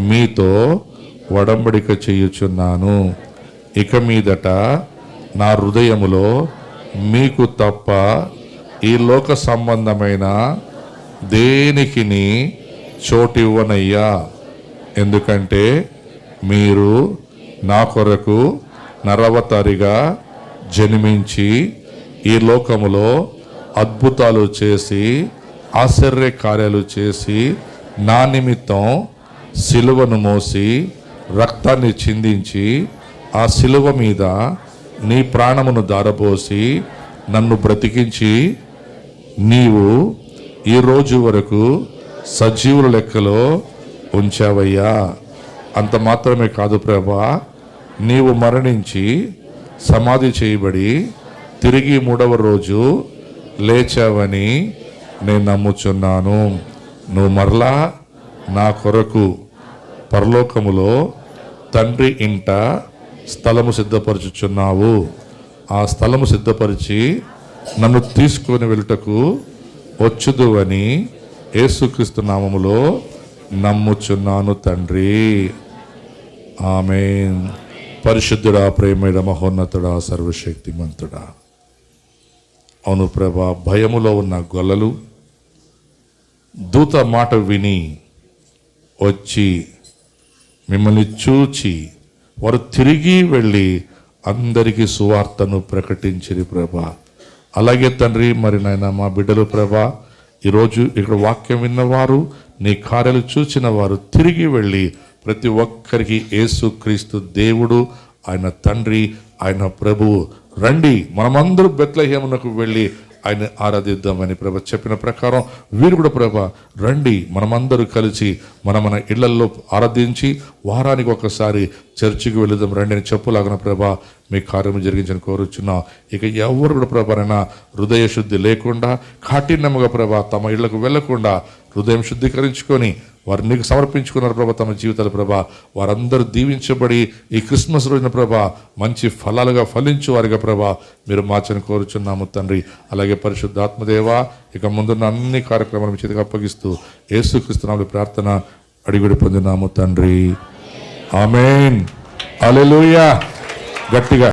మీతో ఒడంబడిక చేయుచున్నాను. ఇక మీదట నా హృదయములో మీకు తప్ప ఈ లోక సంబంధమైన దేనికిని చోటివ్వనయ్యా. ఎందుకంటే మీరు నా కొరకు నరవతారిగా జన్మించి ఈ లోకములో అద్భుతాలు చేసి ఆశ్చర్య కార్యాలు చేసి నా నిమిత్తం సిలువను మోసి రక్తాన్ని చిందించి ఆ సిలువ మీద నీ ప్రాణమును దారపోసి నన్ను బ్రతికించి నీవు ఈ రోజు వరకు సజీవుల లెక్కలో ఉంచావయ్యా. అంత మాత్రమే కాదు ప్రభా, నీవు మరణించి సమాధి చేయబడి తిరిగి 3వ రోజు లేచావని నేను నమ్ముచున్నాను. నువ్వు మరలా నా కొరకు పరలోకములో తండ్రి ఇంట స్థలము సిద్ధపరచుచున్నావు. ఆ స్థలము సిద్ధపరిచి నన్ను తీసుకొని వెళ్ళుటకు వచ్చుదు అని యేసుక్రీస్తు నామములో నమ్ముచున్నాను తండ్రి. ఆమేన్. పరిశుద్ధుడా, ప్రేమేడ, మహోన్నతుడా, సర్వశక్తిమంతుడా. అవును ప్రభా, భయములో ఉన్న గొల్లలు దూత మాట విని వచ్చి మిమ్మల్ని చూచి వారు తిరిగి వెళ్ళి అందరికీ సువార్తను ప్రకటించిరి ప్రభా. అలాగే తండ్రి, మరి నాయన మా బిడ్డలు ప్రభా, ఈరోజు ఇక్కడ వాక్యం విన్నవారు, నీ కార్యాలు చూచిన వారు తిరిగి వెళ్ళి ప్రతి ఒక్కరికి యేసుక్రీస్తు దేవుడు, ఆయన తండ్రి, ఆయన ప్రభువు, రండి మనమందరూ బెత్లెహేమునకు వెళ్ళి ఆయన ఆరాధిద్దామని ప్రభ చెప్పిన ప్రకారం వీరు కూడా ప్రభ రండి మనమందరూ కలిసి మన ఇళ్లల్లో ఆరాధించి వారానికి ఒకసారి చర్చికి వెళుదాం రండి అని చెప్పులాగిన ప్రభ మీ కార్యము జరిగించని కోరుచున్నా. ఇక ఎవరు కూడా ప్రభనైనా హృదయ శుద్ధి లేకుండా కాఠిన్యముగా ప్రభ తమ ఇళ్లకు వెళ్లకుండా హృదయం శుద్ధీకరించుకొని వారు నీకు సమర్పించుకున్నారు ప్రభా తమ జీవితాలు ప్రభా. వారందరూ దీవించబడి ఈ క్రిస్మస్ రోజున ప్రభా మంచి ఫలాలుగా ఫలించు వారిగా ప్రభా మీరు మార్చని కోరుచున్నాము తండ్రి. అలాగే పరిశుద్ధాత్మదేవ ఇక ముందున్న అన్ని కార్యక్రమాలు మీ చేతికి అప్పగిస్తూ యేసుక్రీస్తు నామములో ప్రార్థన అడిగిడి పొందినాము తండ్రి. ఆమేన్. హల్లెలూయా. గట్టిగా